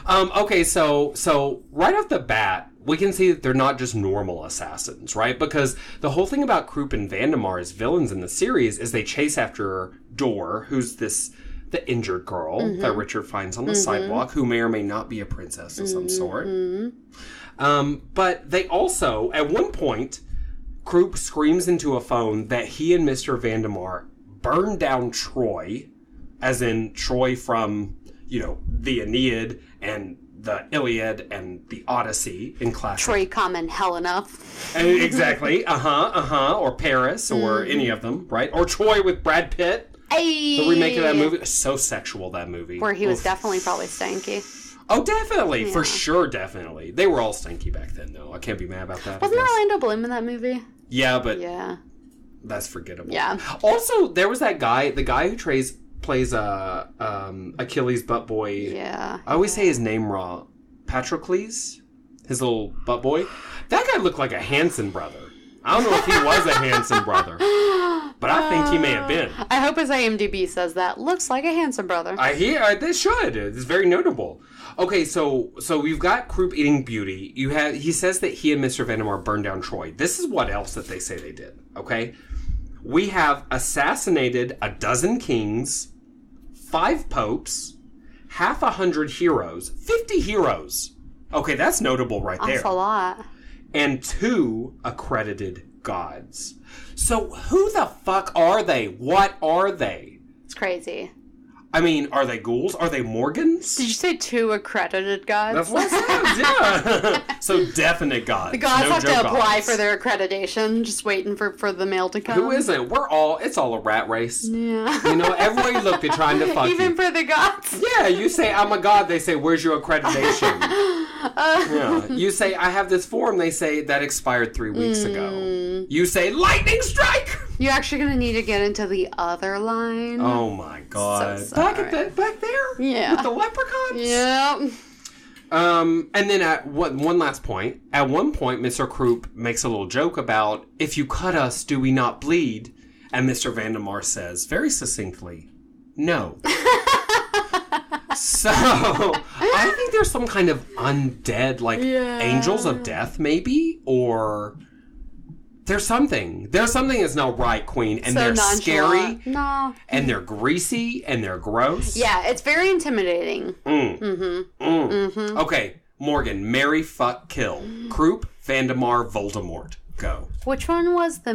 Speaker 2: Okay, so right off the bat, we can see that they're not just normal assassins, right? Because the whole thing about Krupp and Vandemar as villains in the series is they chase after Dor, who's the injured girl that Richard finds on the sidewalk, who may or may not be a princess of some sort. But they also, at one point, Krupp screams into a phone that he and Mr. Vandemar burned down Troy, as in Troy from, the Aeneid and the Iliad and the Odyssey in classic.
Speaker 1: Troy, and Helena.
Speaker 2: Exactly. Or Paris or any of them, right? Or Troy with Brad Pitt.
Speaker 1: Hey.
Speaker 2: The remake of that movie. So sexual, that movie.
Speaker 1: Where he was definitely probably stanky.
Speaker 2: Oh, definitely. Yeah. For sure, definitely. They were all stinky back then, though. I can't be mad about that.
Speaker 1: Wasn't Orlando Bloom in that movie?
Speaker 2: Yeah, but...
Speaker 1: Yeah.
Speaker 2: That's forgettable.
Speaker 1: Yeah.
Speaker 2: Also, there was that guy, the guy who plays Achilles' butt boy.
Speaker 1: Yeah.
Speaker 2: I always say his name wrong. Patrocles? His little butt boy? That guy looked like a Hanson brother. I don't know if he was a Hanson brother, but I think he may have been.
Speaker 1: I hope his IMDb says that. Looks like a Hanson brother.
Speaker 2: They should. It's very notable. Okay, so we've got Krupp eating beauty. He says that he and Mr. Vandemar burned down Troy. This is what else that they say they did, okay? We have assassinated 12 kings, 5 popes, 100 heroes, 50 heroes. Okay, that's notable right there.
Speaker 1: That's a lot.
Speaker 2: And 2 accredited gods. So who the fuck are they? What are they?
Speaker 1: It's crazy.
Speaker 2: I mean, are they ghouls? Are they Morgans?
Speaker 1: Did you say 2 accredited gods?
Speaker 2: That's what I said, yeah. So definite gods.
Speaker 1: The gods have to apply for their accreditation, just waiting for the mail to come.
Speaker 2: Who isn't? It's all a rat race.
Speaker 1: Yeah.
Speaker 2: Everywhere you look, they're trying to fuck
Speaker 1: Even for the gods?
Speaker 2: Yeah, you say, I'm a god, they say, where's your accreditation? Yeah. You say, I have this form, they say, that expired 3 weeks ago. You say, lightning strike!
Speaker 1: You're actually going to need to get into the other line.
Speaker 2: Oh my god.
Speaker 1: So
Speaker 2: back there?
Speaker 1: Yeah.
Speaker 2: With the leprechauns?
Speaker 1: Yeah.
Speaker 2: And then at one last point, at one point, Mr. Krupp makes a little joke about, if you cut us, do we not bleed? And Mr. Vandemar says, very succinctly, no. So, I think there's some kind of undead, angels of death, maybe? Or... There's something that's not right, Queen. And they're scary.
Speaker 1: No.
Speaker 2: And they're greasy. And they're gross.
Speaker 1: Yeah, it's very intimidating.
Speaker 2: Okay, Morgan. Marry, fuck, kill. Krupp, Vandemar, Voldemort. Go.
Speaker 1: Which one was the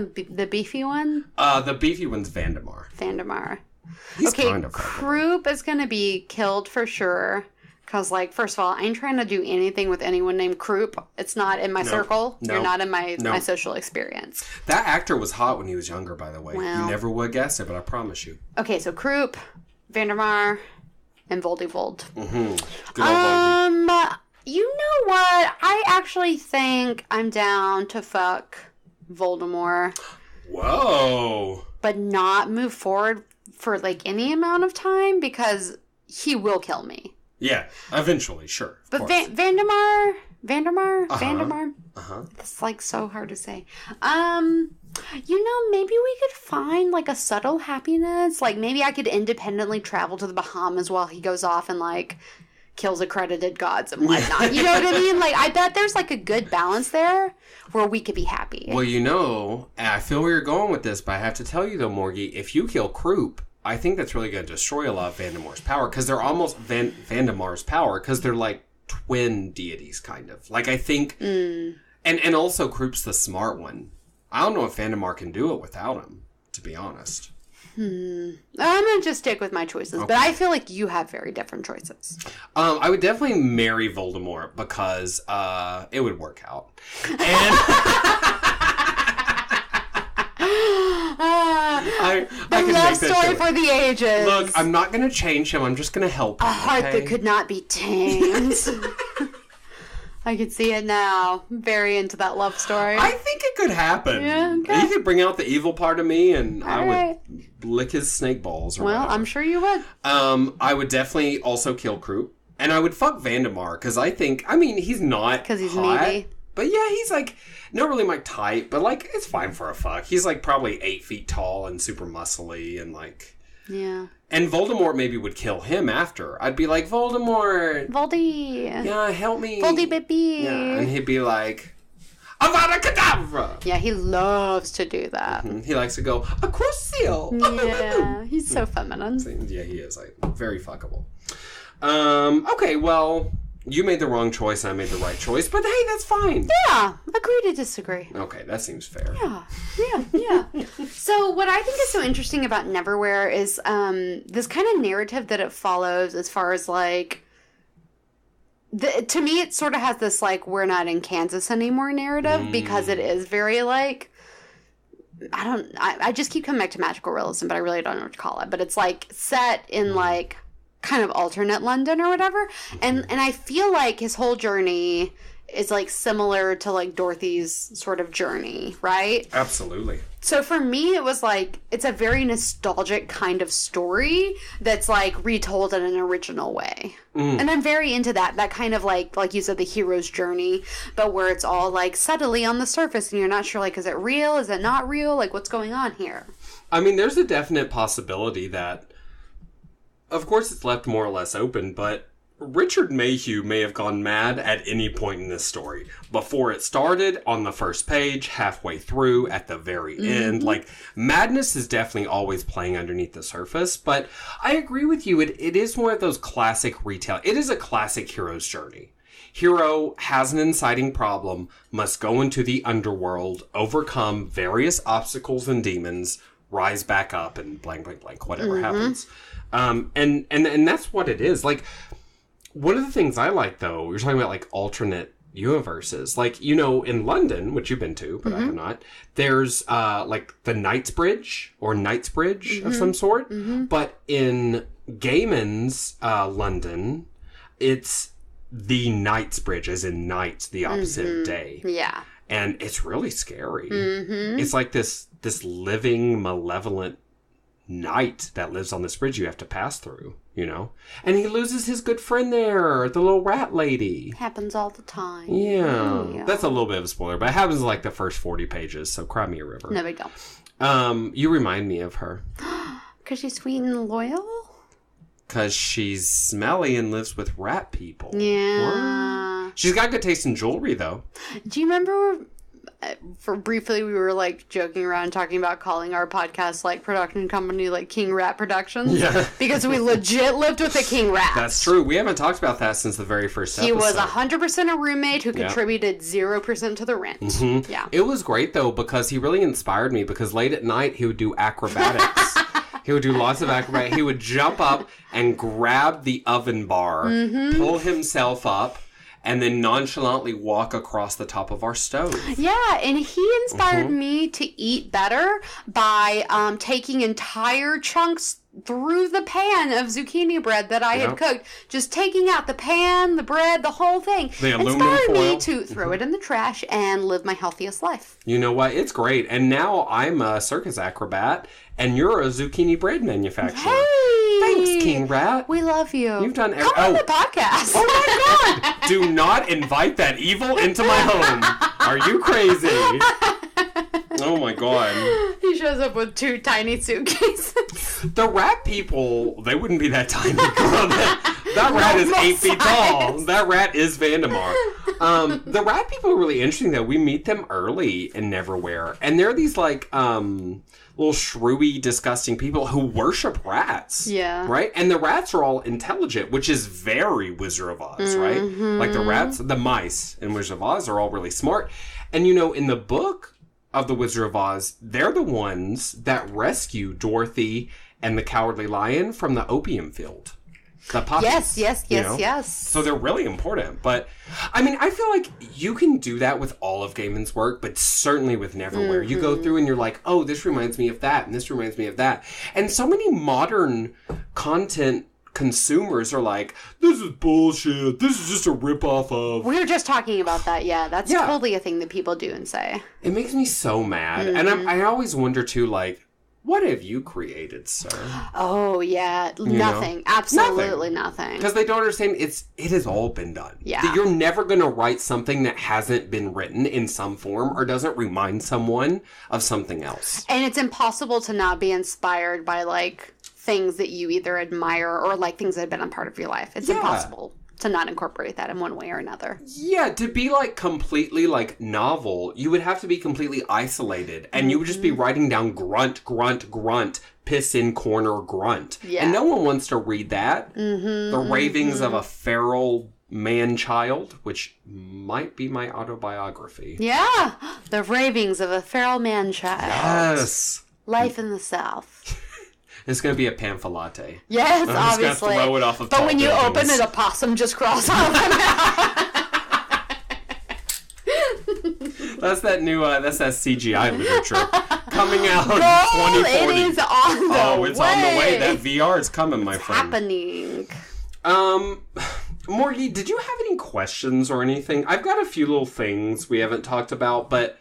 Speaker 1: beefy one?
Speaker 2: The beefy one's Vandemar. He's kind of
Speaker 1: Krupp is going to be killed for sure. Because, first of all, I ain't trying to do anything with anyone named Krupp. It's not in my circle.
Speaker 2: No.
Speaker 1: You're not in my social experience.
Speaker 2: That actor was hot when he was younger, by the way.
Speaker 1: Well,
Speaker 2: you never would guess it, but I promise you.
Speaker 1: Okay, so Krupp, Vandemar, and Voldyvold.
Speaker 2: Mm-hmm. Good old Voldy.
Speaker 1: You know what? I actually think I'm down to fuck Voldemort.
Speaker 2: Whoa.
Speaker 1: But not move forward for, like, any amount of time because he will kill me.
Speaker 2: Yeah, eventually, sure.
Speaker 1: But Vandemar? It's, like, so hard to say. Maybe we could find, like, a subtle happiness. Like, maybe I could independently travel to the Bahamas while he goes off and, like, kills accredited gods and whatnot. You know what I mean? Like, I bet there's, like, a good balance there where we could be happy.
Speaker 2: Well, I feel where you're going with this, but I have to tell you, though, Morgie, if you kill Croup, I think that's really going to destroy a lot of Vandemar's power, because they're almost Vandemar's power, because they're, like, twin deities, kind of. Like, I think... And also, Croup's the smart one. I don't know if Vandemar can do it without him, to be honest.
Speaker 1: I'm going to just stick with my choices, okay. But I feel like you have very different choices.
Speaker 2: I would definitely marry Voldemort because it would work out. And
Speaker 1: the love story for the ages.
Speaker 2: Look, I'm not going to change him. I'm just going to help him.
Speaker 1: A heart that could not be tamed. I can see it now. Very into that love story.
Speaker 2: I think it could happen.
Speaker 1: Yeah, okay.
Speaker 2: He could bring out the evil part of me, and I would lick his snake balls. Or whatever.
Speaker 1: I'm sure you would.
Speaker 2: I would definitely also kill Croup, and I would fuck Vandemar because he's not
Speaker 1: because he's
Speaker 2: hot,
Speaker 1: meaty.
Speaker 2: But yeah, he's like not really my type, but like it's fine for a fuck. He's like probably 8 feet tall and super muscly and like
Speaker 1: yeah.
Speaker 2: And Voldemort maybe would kill him after. I'd be like, Voldemort!
Speaker 1: Voldy!
Speaker 2: Yeah, help me!
Speaker 1: Voldy baby!
Speaker 2: Yeah, and he'd be like, Avada Kedavra!
Speaker 1: Yeah, he loves to do that.
Speaker 2: Mm-hmm. He likes to go, Acrosil!
Speaker 1: Yeah, he's so feminine.
Speaker 2: Yeah, he is. Like, very fuckable. Okay, well, you made the wrong choice and I made the right choice, but hey, that's fine.
Speaker 1: Yeah, agree to disagree.
Speaker 2: Okay, that seems fair.
Speaker 1: Yeah. So what I think is so interesting about Neverwhere is this kind of narrative that it follows as far as like, to me it sort of has this like, we're not in Kansas anymore narrative because it is very like, I just keep coming back to magical realism, but I really don't know what to call it. But it's like set in like kind of alternate London or whatever. And I feel like his whole journey is like similar to like Dorothy's sort of journey, right?
Speaker 2: Absolutely.
Speaker 1: So for me, it was like, it's a very nostalgic kind of story that's like retold in an original way. And I'm very into that kind of like you said, the hero's journey, but where it's all like subtly on the surface and you're not sure like, is it real? Is it not real? Like what's going on here?
Speaker 2: I mean, there's a definite possibility that, of course it's left more or less open, but Richard Mayhew may have gone mad at any point in this story. Before it started, on the first page, halfway through, at the very end. Like, madness is definitely always playing underneath the surface. But I agree with you. It is one of those classic retail. It is a classic hero's journey. Hero has an inciting problem, must go into the underworld, overcome various obstacles and demons, rise back up, and blank, blank, blank, whatever happens. And that's what it is. Like, one of the things I like, though, you're talking about, like, alternate universes. Like, you know, in London, which you've been to, but I have not, there's, like, the Knightsbridge, or Knightsbridge of some sort. But in Gaiman's London, it's the Knightsbridge, as in night, the opposite of day.
Speaker 1: Yeah.
Speaker 2: And it's really scary. It's like this living, malevolent knight that lives on this bridge you have to pass through, you know? And he loses his good friend there, the little rat lady.
Speaker 1: Happens all the time.
Speaker 2: Yeah. That's a little bit of a spoiler, but it happens in like the first 40 pages, so cry me a river.
Speaker 1: No big deal.
Speaker 2: You remind me of her.
Speaker 1: Because she's sweet and loyal?
Speaker 2: Because she's smelly and lives with rat people.
Speaker 1: Yeah.
Speaker 2: What? She's got good taste in jewelry, though.
Speaker 1: Do you remember... For briefly, we were like joking around talking about calling our podcast like production company like King Rat Productions. Yeah. Because we legit lived with a king rat.
Speaker 2: That's true. We haven't talked about that since the very first episode.
Speaker 1: He was 100% a roommate who contributed 0% to the rent. Yeah.
Speaker 2: It was great though because he really inspired me because late at night he would do acrobatics. He would do lots of acrobatics. He would jump up and grab the oven bar, pull himself up, and then nonchalantly walk across the top of our stove. Yeah,
Speaker 1: and he inspired me to eat better by taking entire chunks through the pan of zucchini bread that I had cooked, just taking out the pan, the bread, the whole thing,
Speaker 2: the aluminum
Speaker 1: inspired
Speaker 2: foil.
Speaker 1: me to throw it in the trash and live my healthiest life.
Speaker 2: You know what? It's great. And now I'm a circus acrobat, and you're a zucchini bread manufacturer.
Speaker 1: Hey!
Speaker 2: Thanks, King Rat.
Speaker 1: We love you.
Speaker 2: You've done
Speaker 1: Come on the podcast.
Speaker 2: Oh my God! Do not invite that evil into my home. Are you crazy? Oh my God.
Speaker 1: He shows up with 2 tiny suitcases.
Speaker 2: The rat people, they wouldn't be that tiny. That rat is 8 feet tall. That rat is Vandemar. The rat people are really interesting, though. We meet them early in Neverwhere. And they're these, like, little shrewy, disgusting people who worship rats.
Speaker 1: Yeah.
Speaker 2: Right? And the rats are all intelligent, which is very Wizard of Oz, right? Like, the rats, the mice in Wizard of Oz are all really smart. And, you know, in the book of the Wizard of Oz, they're the ones that rescue Dorothy and the Cowardly Lion from the opium field. The poppies,
Speaker 1: yes.
Speaker 2: So they're really important. But, I mean, I feel like you can do that with all of Gaiman's work, but certainly with Neverwhere. You go through and you're like, oh, this reminds me of that, and this reminds me of that. And so many modern content consumers are like, this is bullshit. This is just a ripoff of...
Speaker 1: We were just talking about that, That's totally a thing that people do and say.
Speaker 2: It makes me so mad. And I always wonder, too, like, what have you created, sir?
Speaker 1: Oh, yeah. Nothing. Absolutely nothing.
Speaker 2: Because they don't understand it has all been done.
Speaker 1: Yeah.
Speaker 2: That you're never going to write something that hasn't been written in some form or doesn't remind someone of something else.
Speaker 1: And it's impossible to not be inspired by, like, things that you either admire or, like, things that have been a part of your life. It's impossible to not incorporate that in one way or another.
Speaker 2: Yeah, to be, like, completely, like, novel, you would have to be completely isolated. And you would just be writing down grunt, grunt, grunt, piss in corner, grunt.
Speaker 1: Yeah.
Speaker 2: And no one wants to read that. The ravings of a feral man-child, which might be my autobiography.
Speaker 1: Yeah. The ravings of a feral man-child.
Speaker 2: Yes.
Speaker 1: Life in the South.
Speaker 2: It's going to be a pamphilate.
Speaker 1: Yes,
Speaker 2: I'm
Speaker 1: obviously.
Speaker 2: just going to throw it off of
Speaker 1: But when you open it, a possum just crawls out of the mouth.
Speaker 2: That's that new, that's that CGI literature coming out in 2040.
Speaker 1: It is on the way.
Speaker 2: Oh, it's on the way. That VR is coming, my friend.
Speaker 1: Happening.
Speaker 2: Morgie, did you have any questions or anything? I've got a few little things we haven't talked about, but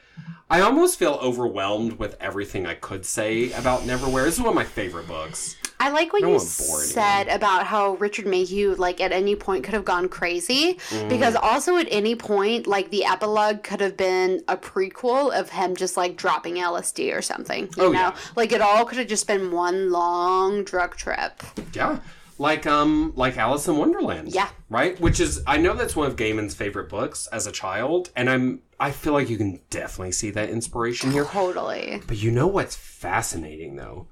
Speaker 2: I almost feel overwhelmed with everything I could say about Neverwhere. This is one of my favorite books.
Speaker 1: I like what you said about how Richard Mayhew, like, at any point could have gone crazy. Because also at any point, like, the epilogue could have been a prequel of him just, like, dropping LSD or something. You know? Yeah. Like, it all could have just been one long drug trip.
Speaker 2: Yeah. Like Alice in Wonderland.
Speaker 1: Yeah.
Speaker 2: Right? Which is, I know that's one of Gaiman's favorite books as a child, and I feel like you can definitely see that inspiration here.
Speaker 1: Totally.
Speaker 2: But you know what's fascinating, though?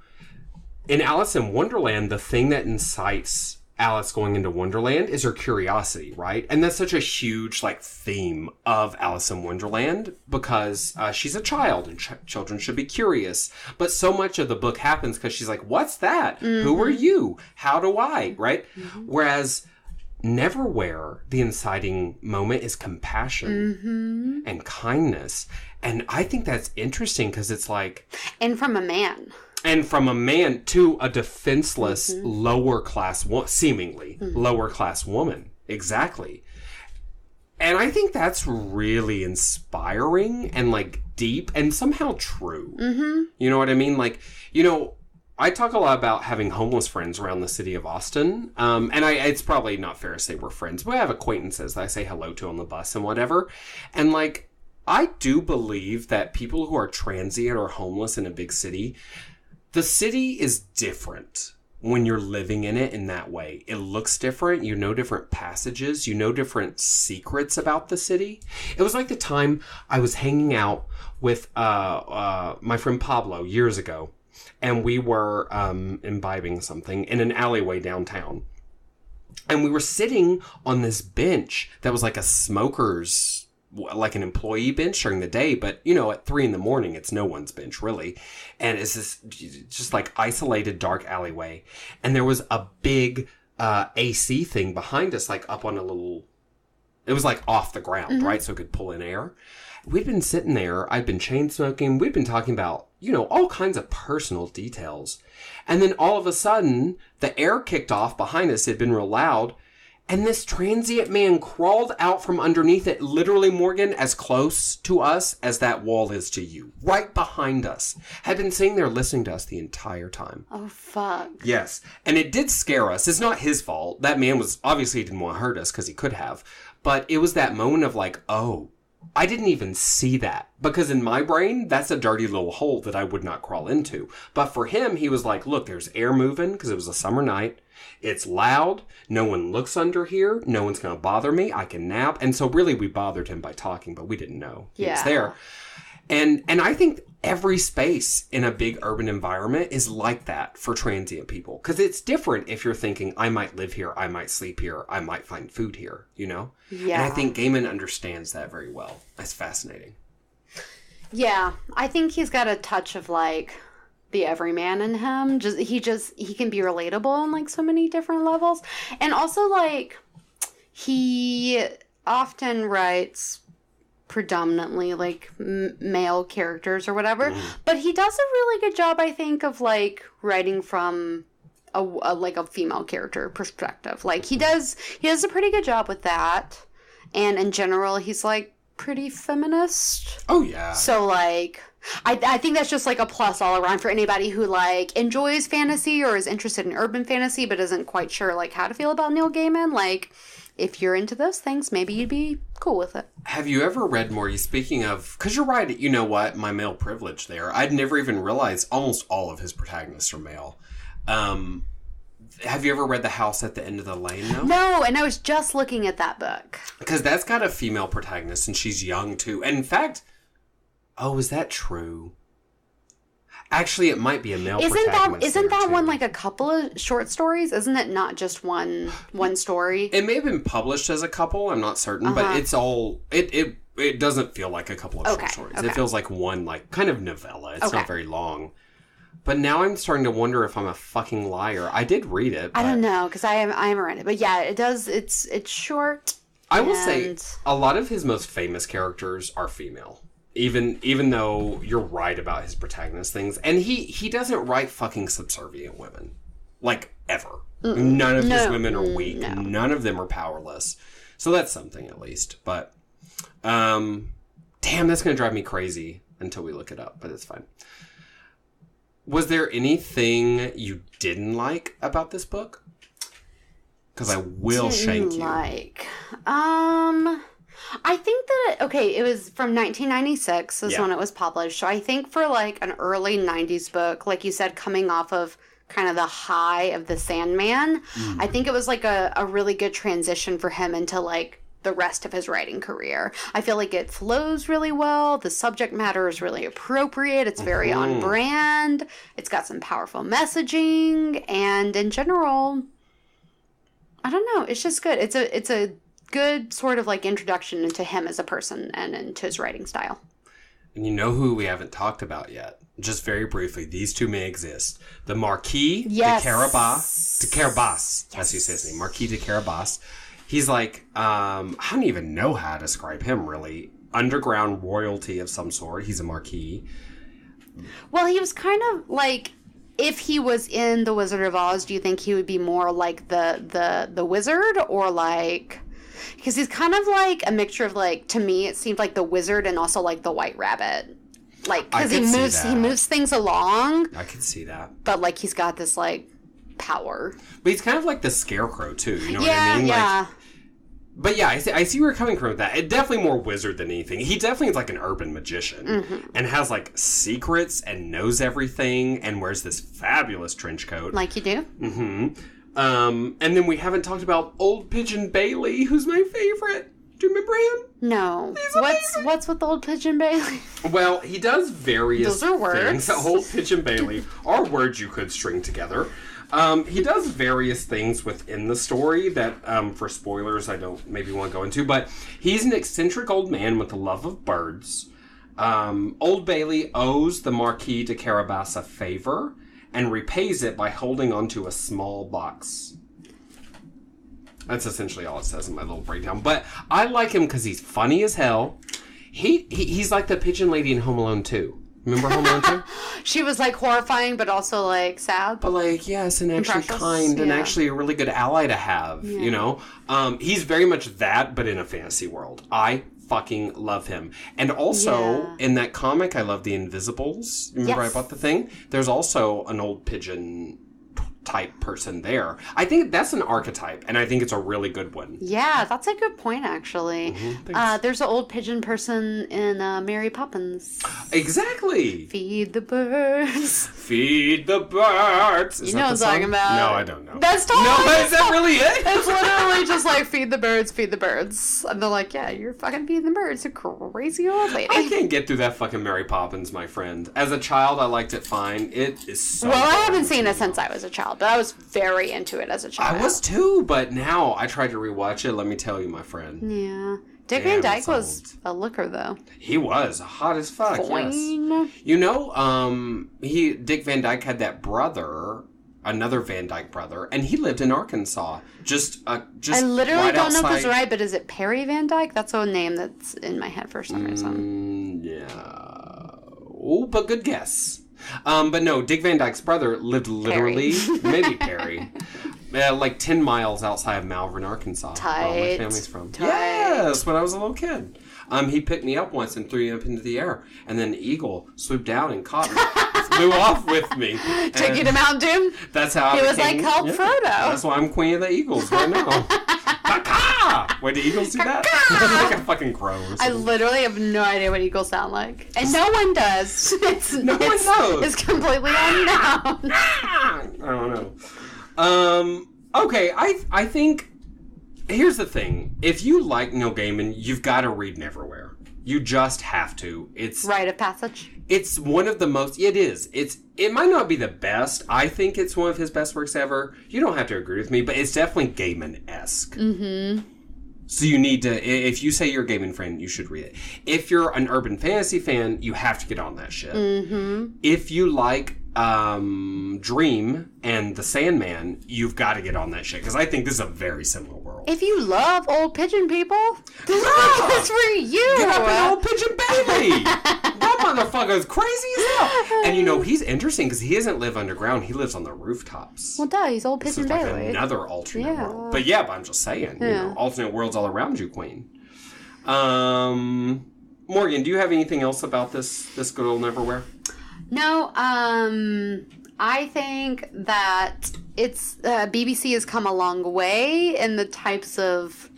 Speaker 2: In Alice in Wonderland, the thing that incites Alice going into Wonderland is her curiosity, right? And that's such a huge, like, theme of Alice in Wonderland because she's a child and children should be curious. But so much of the book happens because she's like, what's that? Who are you? How do I? Right? Whereas Neverwhere, the inciting moment is compassion and kindness. And I think that's interesting because it's like...
Speaker 1: And from a man.
Speaker 2: And from a man to a defenseless, lower class, seemingly lower class woman. Exactly. And I think that's really inspiring and, like, deep and somehow true. You know what I mean? Like, you know, I talk a lot about having homeless friends around the city of Austin. And it's probably not fair to say we're friends, but I have acquaintances that I say hello to on the bus and whatever. And, like, I do believe that people who are transient or homeless in a big city... The city is different when you're living in it in that way. It looks different. You know different passages. You know different secrets about the city. It was like the time I was hanging out with my friend Pablo years ago, and we were imbibing something in an alleyway downtown. And we were sitting on this bench that was like a smoker's, like an employee bench during the day, but, you know, at 3 a.m, it's no one's bench, really. And it's this just, like, isolated, dark alleyway. And there was a big AC thing behind us, like, up on a little... It was, like, off the ground, right? So it could pull in air. We'd been sitting there. I'd been chain smoking. We'd been talking about all kinds of personal details. And then all of a sudden, the air kicked off behind us. It had been real loud. And this transient man crawled out from underneath it, literally, Morgan, as close to us as that wall is to you. Right behind us. Had been sitting there listening to us the entire time.
Speaker 1: Oh, fuck.
Speaker 2: Yes. And it did scare us. It's not his fault. That man was, obviously, he didn't want to hurt us because he could have. But it was that moment of like, oh, I didn't even see that. Because in my brain, that's a dirty little hole that I would not crawl into. But for him, he was like, look, there's air moving because it was a summer night. It's loud. No one looks under here. No one's going to bother me. I can nap. And so really we bothered him by talking, but we didn't know he was there. And I think every space in a big urban environment is like that for transient people. Because it's different if you're thinking, I might live here, I might sleep here, I might find food here, Yeah. And I think Gaiman understands that very well. That's fascinating.
Speaker 1: Yeah. I think he's got a touch of like the everyman in him. He can be relatable on like so many different levels. And also like he often writes predominantly like male characters or whatever, but he does a really good job, I think, of like writing from a female character perspective. Like he does a pretty good job with that. And in general, he's like pretty feminist.
Speaker 2: Oh yeah.
Speaker 1: So like I think that's just like a plus all around for anybody who like enjoys fantasy or is interested in urban fantasy but isn't quite sure like how to feel about Neil Gaiman. Like if you're into those things, maybe you'd be cool with it.
Speaker 2: Have you ever read more? Speaking of, because you're right, you know what? My male privilege there. I'd never even realized almost all of his protagonists are male. Have you ever read The House at the End of the Lane, though?
Speaker 1: No, and I was just looking at that book.
Speaker 2: Because that's got a female protagonist, and she's young, too. And in fact, oh, is that true? Actually, it might be a male protagonist.
Speaker 1: Isn't that one like a couple of short stories? Isn't it not just one story?
Speaker 2: It may have been published as a couple. I'm not certain, but it's all it doesn't feel like a couple of short stories. Okay. It feels like one like kind of novella. It's not very long. But now I'm starting to wonder if I'm a fucking liar. I did read it.
Speaker 1: I don't know because I haven't read it, but yeah, it does. It's short.
Speaker 2: I will say a lot of his most famous characters are female. Even though you're right about his protagonist things. And he doesn't write fucking subservient women. Like, ever. None of his women are weak. No. None of them are powerless. So that's something, at least. But, damn, that's going to drive me crazy until we look it up. But it's fine. Was there anything you didn't like about this book? Because I will shank you.
Speaker 1: I think that, it was from 1996 is when it was published. So I think for like an early 90s book, like you said, coming off of kind of the high of The Sandman, I think it was like a really good transition for him into like the rest of his writing career. I feel like it flows really well. The subject matter is really appropriate. It's very on brand. It's got some powerful messaging. And in general, I don't know. It's just good. It's a good sort of like introduction into him as a person and into his writing style.
Speaker 2: And you know who we haven't talked about yet? Just very briefly, these two may exist. The Marquis de Carabas, as you say his name, Marquis de Carabas. He's like, I don't even know how to describe him really. Underground royalty of some sort. He's a marquis.
Speaker 1: Well, he was kind of like, if he was in The Wizard of Oz, do you think he would be more like the wizard or like... Because he's kind of like a mixture of like, to me, it seemed like the wizard and also like the White Rabbit. Like, because he moves things along.
Speaker 2: I can see that.
Speaker 1: But like, he's got this like power.
Speaker 2: But he's kind of like the Scarecrow too. You know what I mean?
Speaker 1: Yeah.
Speaker 2: Like, but yeah, I see where you're coming from with that. It definitely more wizard than anything. He definitely is like an urban magician and has like secrets and knows everything and wears this fabulous trench coat.
Speaker 1: Like you do.
Speaker 2: And then we haven't talked about Old Pigeon Bailey, who's my favorite. Do you remember him?
Speaker 1: No. What's with Old Pigeon Bailey?
Speaker 2: Well, he does various
Speaker 1: Those are words.
Speaker 2: things. Old Pigeon Bailey are words you could string together. He does various things within the story that, for spoilers, I don't maybe want to go into. But he's an eccentric old man with a love of birds. Old Bailey owes the Marquis de Carabas a favor and repays it by holding onto a small box. That's essentially all it says in my little breakdown. But I like him because he's funny as hell. He's like the pigeon lady in Home Alone 2. Remember Home Alone 2?
Speaker 1: She was, like, horrifying, but also, like, sad.
Speaker 2: But, like, yes, and actually kind, and actually a really good ally to have, you know? He's very much that, but in a fantasy world. I fucking love him. And also, in that comic, I love the Invisibles. Remember I bought the thing? There's also an old pigeon type person there. I think that's an archetype, and I think it's a really good one.
Speaker 1: Yeah, that's a good point, actually. There's an old pigeon person in Mary Poppins.
Speaker 2: Exactly.
Speaker 1: Feed the birds.
Speaker 2: Feed the birds.
Speaker 1: You know what I'm talking about.
Speaker 2: No, I don't know.
Speaker 1: That's totally.
Speaker 2: No, is that really it?
Speaker 1: It's literally just like, feed the birds, feed the birds. And they're like, yeah, you're fucking feeding the birds. You crazy old lady.
Speaker 2: I can't get through that fucking Mary Poppins, my friend. As a child, I liked it fine. It is so
Speaker 1: Well, I haven't seen it since I was a child, but I was very into it as a child.
Speaker 2: I was too, but now I tried to rewatch it. Let me tell you, my friend.
Speaker 1: Yeah. Dick Van Dyke was a looker, though.
Speaker 2: He was hot as fuck.
Speaker 1: Boing.
Speaker 2: Yes. You know, Dick Van Dyke had that brother, another Van Dyke brother, and he lived in Arkansas. Just
Speaker 1: I literally
Speaker 2: right
Speaker 1: don't know
Speaker 2: outside.
Speaker 1: if it's right, but is it Perry Van Dyke? That's a name that's in my head for some reason.
Speaker 2: Yeah. Oh, but good guess. But no, Dick Van Dyke's brother lived literally, maybe Perry, like 10 miles outside of Malvern, Arkansas.
Speaker 1: Tight.
Speaker 2: Where my family's from.
Speaker 1: Tight.
Speaker 2: Yes, when I was a little kid. He picked me up once and threw me up into the air. And then an eagle swooped down and caught me. Flew off with me.
Speaker 1: Took you to Mount Doom?
Speaker 2: That's how
Speaker 1: He was like, help Frodo.
Speaker 2: That's why I'm queen of the eagles right now. Caw! Wait, do eagles do that? Like a fucking crow or something.
Speaker 1: I literally have no idea what eagles sound like. And no one does.
Speaker 2: No one knows.
Speaker 1: It's completely unknown.
Speaker 2: I don't know. Okay, I think... Here's the thing. If you like Neil Gaiman, you've got to read Neverwhere. You just have to. It's
Speaker 1: Rite of passage.
Speaker 2: It's one of the most... It is. It might not be the best. I think it's one of his best works ever. You don't have to agree with me, but it's definitely Gaiman-esque. Mm-hmm. So you need to... If you say you're a Gaiman fan, you should read it. If you're an urban fantasy fan, you have to get on that shit. Mm-hmm. If you like Dream and The Sandman, you've got to get on that shit. Because I think this is a very similar world.
Speaker 1: If you love old pigeon people, this book is for you.
Speaker 2: Get up an old pigeon baby. That motherfucker is crazy as hell. And you know, he's interesting because he doesn't live underground. He lives on the rooftops.
Speaker 1: Well, duh, he's old pigeon
Speaker 2: This is
Speaker 1: baby.
Speaker 2: like another alternate world. But yeah, but I'm just saying, you know, alternate worlds all around you, queen. Morgan, do you have anything else about this good old Neverwhere?
Speaker 1: No, I think that it's BBC has come a long way in the types of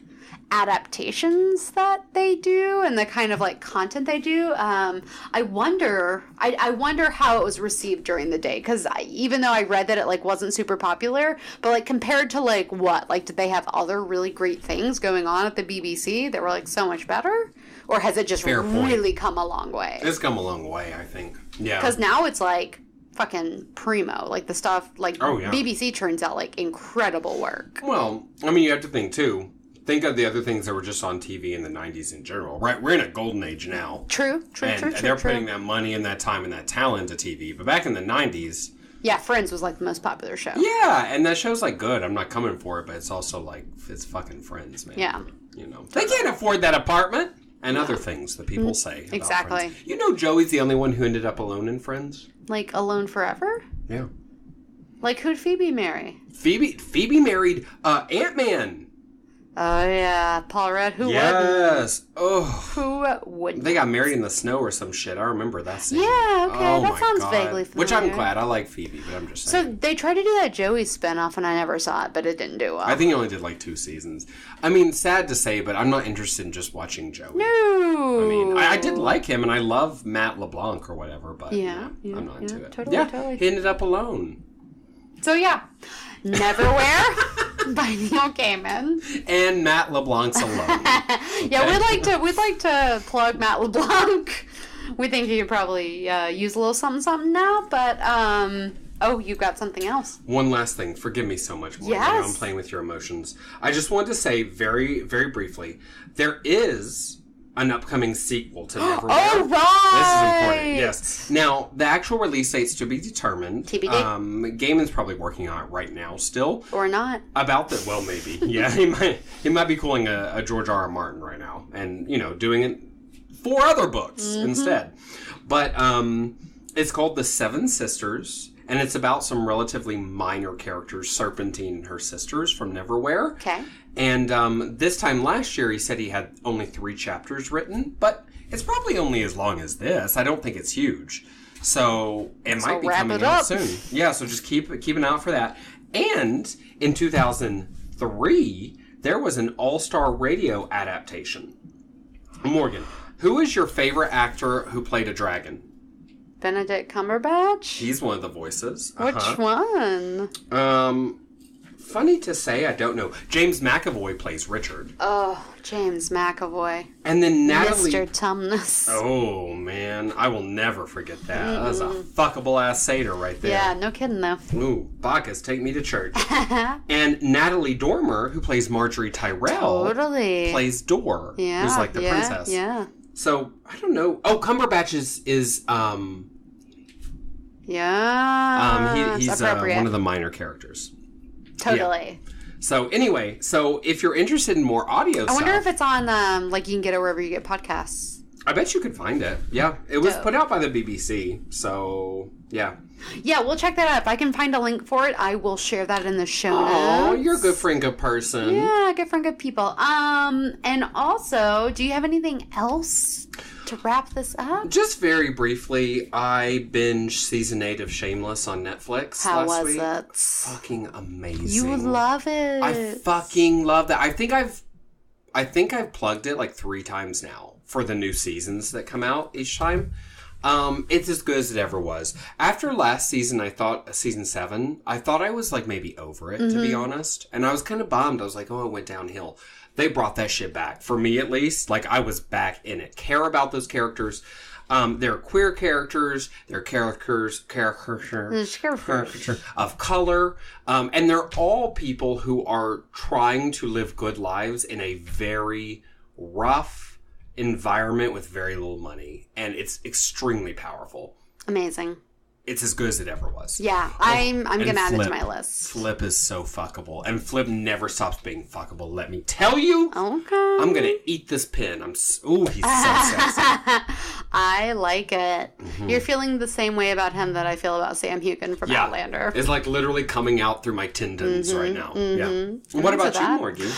Speaker 1: adaptations that they do and the kind of like content they do. I wonder how it was received during the day, because even though I read that it like wasn't super popular, but like compared to like what, like did they have other really great things going on at the BBC that were like so much better, or has it just really come a long way?
Speaker 2: It's come a long way, I think. Yeah,
Speaker 1: because now it's like fucking primo, like the stuff like BBC turns out like incredible work.
Speaker 2: Well, I mean, you have to think too. Think of the other things that were just on TV in the 90s in general, right? We're in a golden age now.
Speaker 1: True.
Speaker 2: And they're putting that money and that time and that talent into TV. But back in the 90s...
Speaker 1: Yeah, Friends was like the most popular show.
Speaker 2: Yeah, and that show's like good. I'm not coming for it, but it's also like, it's fucking Friends, man.
Speaker 1: Yeah.
Speaker 2: You know, they can't afford that apartment. And other things that people say about
Speaker 1: exactly.
Speaker 2: Friends. You know Joey's the only one who ended up alone in Friends?
Speaker 1: Like, alone forever?
Speaker 2: Yeah.
Speaker 1: Like, who'd Phoebe marry?
Speaker 2: Phoebe married Ant-Man.
Speaker 1: Oh, yeah. Paul Rudd. Who wouldn't?
Speaker 2: Yes. Oh.
Speaker 1: Who wouldn't?
Speaker 2: They got married in the snow or some shit. I remember that scene.
Speaker 1: Yeah, okay.
Speaker 2: Oh,
Speaker 1: that
Speaker 2: my
Speaker 1: sounds
Speaker 2: God.
Speaker 1: vaguely familiar.
Speaker 2: Which I'm glad. I like Phoebe, but I'm just saying.
Speaker 1: So they tried to do that Joey spinoff, and I never saw it, but it didn't do well.
Speaker 2: I think he only did like 2 seasons. I mean, sad to say, but I'm not interested in just watching Joey.
Speaker 1: No.
Speaker 2: I mean, I did like him, and I love Matt LeBlanc or whatever, but I'm not into it.
Speaker 1: Totally.
Speaker 2: He ended up alone.
Speaker 1: So, yeah. Neverwhere by Neil Gaiman.
Speaker 2: And Matt LeBlanc's alone. Okay?
Speaker 1: Yeah, we'd like to plug Matt LeBlanc. We think he could probably use a little something now, but you've got something else.
Speaker 2: One last thing. Forgive me so much more.
Speaker 1: Yes.
Speaker 2: I know I'm playing with your emotions. I just wanted to say very, very briefly, there is an upcoming sequel to Neverwhere.
Speaker 1: Oh, right!
Speaker 2: This is important, yes. Now, the actual release date's to be determined.
Speaker 1: TBD.
Speaker 2: Gaiman's probably working on it right now still.
Speaker 1: Or not.
Speaker 2: Well, maybe. Yeah, he might be calling a George R.R. Martin right now. And, you know, doing it 4 other books instead. But it's called The Seven Sisters, and it's about some relatively minor characters, Serpentine and her sisters from Neverwhere.
Speaker 1: Okay.
Speaker 2: And this time last year, he said he had only 3 chapters written, but it's probably only as long as this. I don't think it's huge. So it might be coming out soon. Yeah, so just keep an eye out for that. And in 2003, there was an all-star radio adaptation. Morgan, who is your favorite actor who played a dragon?
Speaker 1: Benedict Cumberbatch?
Speaker 2: He's one of the voices.
Speaker 1: Which one?
Speaker 2: Funny to say, I don't know. James McAvoy plays Richard.
Speaker 1: Oh, James McAvoy.
Speaker 2: And then Natalie...
Speaker 1: Mr. Tumnus.
Speaker 2: Oh, man. I will never forget that. That's a fuckable-ass satyr right there.
Speaker 1: Yeah, no kidding, though.
Speaker 2: Ooh, Bacchus, take me to church. And Natalie Dormer, who plays Marjorie Tyrell...
Speaker 1: Totally.
Speaker 2: ...plays Dor, who's like the princess.
Speaker 1: Yeah.
Speaker 2: So, I don't know. Oh, Cumberbatch is
Speaker 1: yeah.
Speaker 2: He's one of the minor characters.
Speaker 1: Totally.
Speaker 2: Yeah. So anyway, if you're interested in more audio stuff...
Speaker 1: I wonder if it's on, like, you can get it wherever you get podcasts.
Speaker 2: I bet you could find it. Yeah. It was put out by the BBC, so, yeah.
Speaker 1: Yeah, we'll check that out. If I can find a link for it, I will share that in the show notes.
Speaker 2: Oh, you're a good friend, good person.
Speaker 1: Yeah, good friend, good people. And also, do you have anything else to wrap this up?
Speaker 2: Just very briefly, I binged season 8 of Shameless on Netflix last week.
Speaker 1: How was it?
Speaker 2: Fucking amazing.
Speaker 1: You would love it.
Speaker 2: I fucking love that. I think I've plugged it like 3 times now for the new seasons that come out each time. It's as good as it ever was. After last season, season 7, I thought I was like maybe over it, to be honest. And I was kind of bummed. I was like, oh, it went downhill. They brought that shit back. For me, at least. Like, I was back in it. Care about those characters. They're queer characters. They're characters of color. And they're all people who are trying to live good lives in a very rough environment with very little money. And it's extremely powerful.
Speaker 1: Amazing.
Speaker 2: It's as good as it ever was.
Speaker 1: Yeah, I'm going to add it to my list.
Speaker 2: Flip is so fuckable. And Flip never stops being fuckable, let me tell you.
Speaker 1: Okay.
Speaker 2: I'm going to eat this pin. Ooh, he's so sexy.
Speaker 1: I like it. Mm-hmm. You're feeling the same way about him that I feel about Sam Heughan from Outlander.
Speaker 2: It's like literally coming out through my tendons right now. Yeah. What about you, Morgan?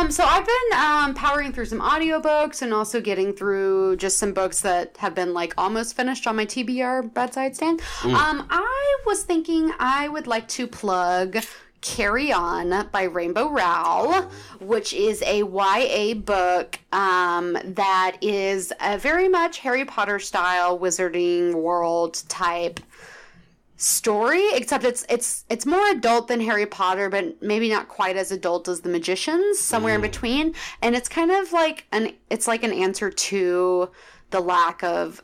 Speaker 1: So I've been powering through some audiobooks and also getting through just some books that have been like almost finished on my TBR bedside stand. I was thinking I would like to plug Carry On by Rainbow Rowell, which is a YA book that is a very much Harry Potter style wizarding world type story, except it's more adult than Harry Potter, but maybe not quite as adult as The Magicians, somewhere in between. And it's kind of like an answer to the lack of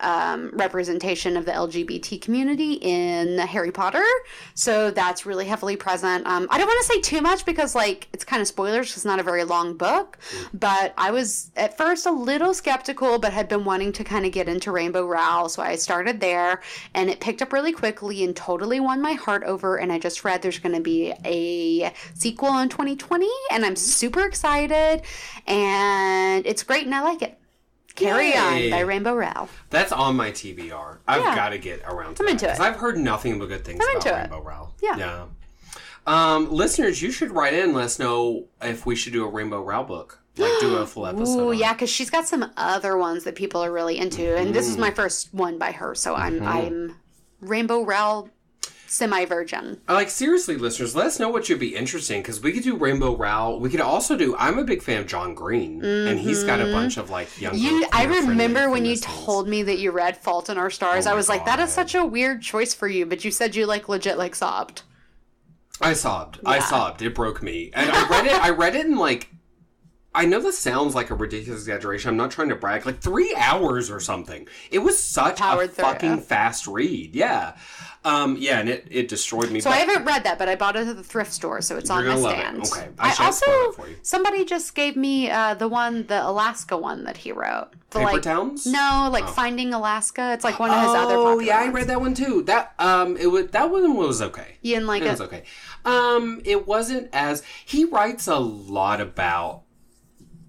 Speaker 1: representation of the LGBT community in Harry Potter. So that's really heavily present. I don't want to say too much because like it's kind of spoilers because it's not a very long book. But I was at first a little skeptical, but had been wanting to kind of get into Rainbow Rowell. So I started there and it picked up really quickly and totally won my heart over. And I just read there's going to be a sequel in 2020 and I'm super excited. And it's great and I like it. Carry On by Rainbow Rowell.
Speaker 2: That's on my TBR. I've got to get around to that. I'm into it. Because I've heard nothing but good things about Rainbow Rowell.
Speaker 1: Yeah.
Speaker 2: Listeners, you should write in and let us know if we should do a Rainbow Rowell book. Like, do a full episode.
Speaker 1: Ooh, yeah, because she's got some other ones that people are really into. And this is my first one by her. So I'm Rainbow Rowell semi-virgin.
Speaker 2: Like, seriously, listeners, let us know what you'd be interested in, because we could do Rainbow Rowell. We could also do, I'm a big fan of John Green, and he's got a bunch of, like, young
Speaker 1: I remember when you told me that you read Fault in Our Stars, I was like, that is such a weird choice for you, but you said you, like, legit, like, sobbed.
Speaker 2: I sobbed. Yeah. I sobbed. It broke me. And I read it in, like, I know this sounds like a ridiculous exaggeration. I'm not trying to brag. Like 3 hours or something. It was such a fucking fast read. Yeah. And it destroyed me.
Speaker 1: So I haven't read that, but I bought it at the thrift store, so it's on my stand.
Speaker 2: Okay. I shan't spoil it for you.
Speaker 1: Somebody just gave me the Alaska one that he wrote.
Speaker 2: Paper Towns?
Speaker 1: No, Finding Alaska. It's like one of his other popular ones.
Speaker 2: I read that one too. That one was okay.
Speaker 1: You didn't like it?
Speaker 2: It was okay. It wasn't as... He writes a lot about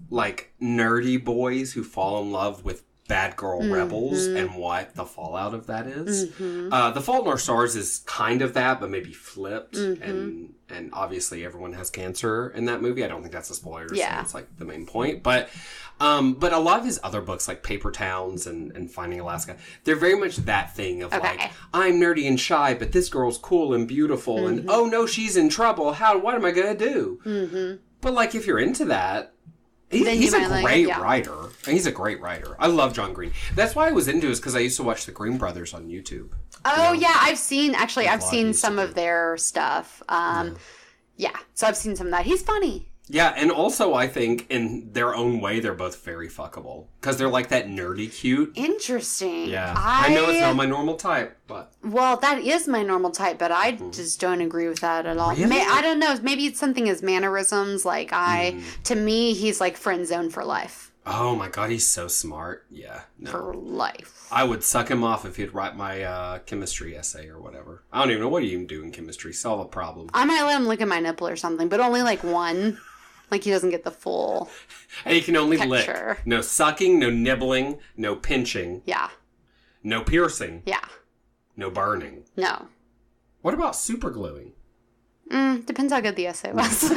Speaker 2: like nerdy boys who fall in love with bad girl rebels and what the fallout of that is. The Fault in Our Stars is kind of that, but maybe flipped. And obviously everyone has cancer in that movie. I don't think that's a spoiler.
Speaker 1: Yeah.
Speaker 2: So it's like the main point. But a lot of his other books, like Paper Towns and Finding Alaska, they're very much that thing of like, I'm nerdy and shy, but this girl's cool and beautiful. And oh no, she's in trouble. What am I going to do? But like, if you're into that, he's a great writer. He's a great writer. I love John Green. That's why I was into it, because I used to watch the Green Brothers on YouTube.
Speaker 1: Oh, yeah. I've seen some of their stuff. Yeah. So I've seen some of that. He's funny.
Speaker 2: Yeah, and also I think in their own way, they're both very fuckable. Because they're like that nerdy cute.
Speaker 1: Interesting.
Speaker 2: Yeah. I know it's not my normal type, but...
Speaker 1: Well, that is my normal type, but I just don't agree with that at all.
Speaker 2: Really?
Speaker 1: I don't know. Maybe it's something his mannerisms. Like, to me, he's like friend zone for life.
Speaker 2: Oh my god, he's so smart. Yeah. No.
Speaker 1: For life.
Speaker 2: I would suck him off if he'd write my chemistry essay or whatever. I don't even know. What do you even do in chemistry? Solve a problem.
Speaker 1: I might let him lick at my nipple or something, but only like one. Like, he doesn't get the full
Speaker 2: And he can only
Speaker 1: texture.
Speaker 2: lick. No sucking, no nibbling, no pinching.
Speaker 1: Yeah.
Speaker 2: No piercing.
Speaker 1: Yeah.
Speaker 2: No burning.
Speaker 1: No.
Speaker 2: What about super gluing?
Speaker 1: Depends how good the essay was.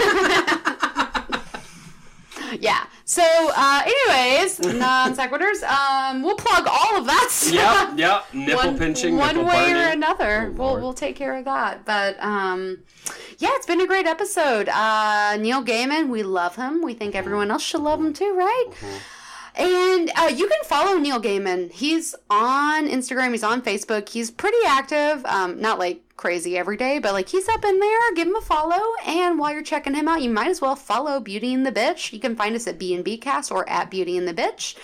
Speaker 1: Yeah. So, anyways, non-sequiturs. We'll plug all of that.
Speaker 2: Yep. Nipple pinching,
Speaker 1: one
Speaker 2: nipple
Speaker 1: way
Speaker 2: burning.
Speaker 1: or another.
Speaker 2: Oh,
Speaker 1: we'll take care of that. But yeah, it's been a great episode. Neil Gaiman, we love him. We think everyone else should love him too, right? And you can follow Neil Gaiman. He's on Instagram. He's on Facebook. He's pretty active. Not like crazy every day, but like he's up in there. Give him a follow. And while you're checking him out, you might as well follow Beauty and the Bitch. You can find us at B&B Cast or at Beauty and the Bitch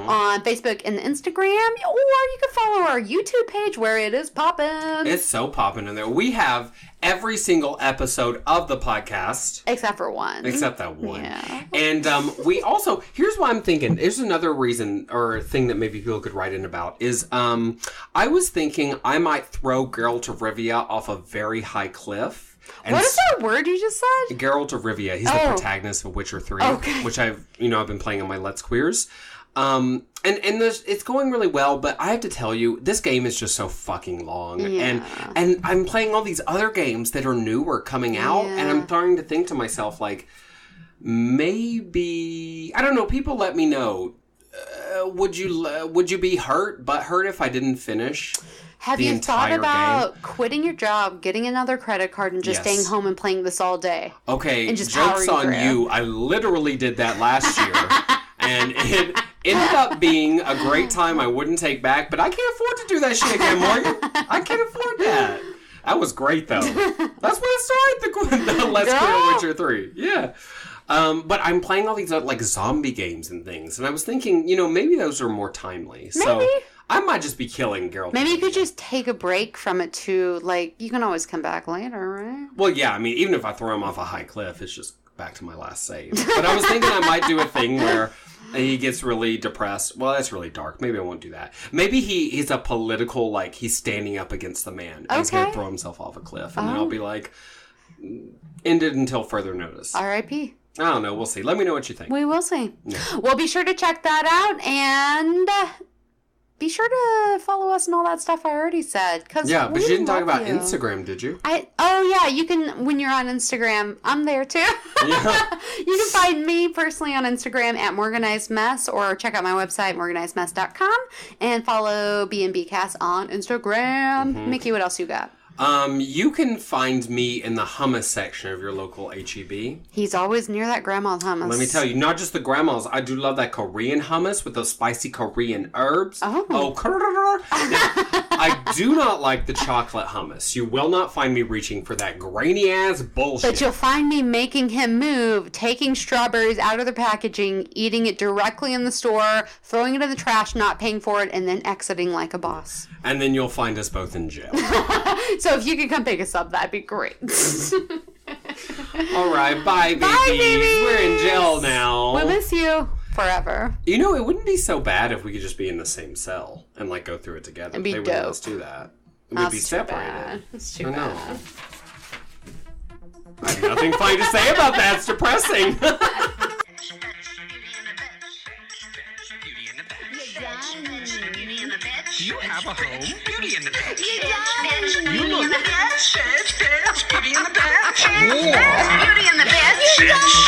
Speaker 1: on Facebook and Instagram. Or you can follow our YouTube page where it is popping.
Speaker 2: It's so popping in there. We have every single episode of the podcast.
Speaker 1: Except for one.
Speaker 2: Except that one.
Speaker 1: Yeah.
Speaker 2: And we also, here's what I'm thinking. There's another reason or thing that maybe people could write in about is I was thinking I might throw Geralt of Rivia off a very high cliff.
Speaker 1: What is that word you just said?
Speaker 2: Geralt of Rivia. He's the protagonist of Witcher 3, which I've been playing on my Let's Queers. And it's going really well, but I have to tell you, this game is just so fucking long.
Speaker 1: Yeah.
Speaker 2: And I'm playing all these other games that are newer coming out, and I'm starting to think to myself, like, maybe, I don't know, people let me know, would you be hurt if I didn't finish
Speaker 1: Have you thought about quitting your job, getting another credit card, and just staying home and playing this all day?
Speaker 2: Okay,
Speaker 1: and just
Speaker 2: joke's on you. I literally did that last year, and it ended up being a great time I wouldn't take back, but I can't afford to do that shit again, Morgan. I can't afford that. That was great, though. That's when I started the Let's Play Witcher 3. Yeah. But I'm playing all these like zombie games and things, and I was thinking, maybe those are more timely. So I might just be killing Geralt.
Speaker 1: Maybe you could just take a break from it too. Like, you can always come back later, right?
Speaker 2: Well, yeah. I mean, even if I throw him off a high cliff, it's just back to my last save. But I was thinking I might do a thing where he gets really depressed. Well, that's really dark. Maybe I won't do that. Maybe he's a political, like, he's standing up against the man. And he's going to throw himself off a cliff. And then I'll be like, ended until further notice.
Speaker 1: R.I.P.
Speaker 2: I don't know. We'll see. Let me know what you think.
Speaker 1: We will see.
Speaker 2: Yeah.
Speaker 1: Well, be sure to check that out, and be sure to follow us and all that stuff I already said.
Speaker 2: Yeah, but you didn't talk about Instagram, did you?
Speaker 1: You can, when you're on Instagram, I'm there too.
Speaker 2: Yeah.
Speaker 1: You can find me personally on Instagram at Morganized Mess, or check out my website, morganizedmess.com, and follow B&B Cast on Instagram. Mickey, what else you got?
Speaker 2: You can find me in the hummus section of your local HEB.
Speaker 1: He's always near that grandma's hummus.
Speaker 2: Let me tell you, not just the grandma's. I do love that Korean hummus with those spicy Korean herbs. I do not like the chocolate hummus. You will not find me reaching for that grainy-ass bullshit.
Speaker 1: But you'll find me making him move, taking strawberries out of the packaging, eating it directly in the store, throwing it in the trash, not paying for it, and then exiting like a boss.
Speaker 2: And then you'll find us both in jail.
Speaker 1: So if you could come pick us up, that'd be great.
Speaker 2: All right, bye, babies.
Speaker 1: Bye, babies.
Speaker 2: We're in jail now.
Speaker 1: We miss you forever.
Speaker 2: It wouldn't be so bad if we could just be in the same cell and like go through it together.
Speaker 1: It'd be
Speaker 2: they
Speaker 1: dope.
Speaker 2: wouldn't let us do that. We'd be separated.
Speaker 1: That's too bad.
Speaker 2: I have nothing funny to say about that. It's depressing.
Speaker 3: Beauty and the Beast. Beauty in the Bed. You look. Beauty in the Bed. Beauty in the Bed. Beauty in the Bed.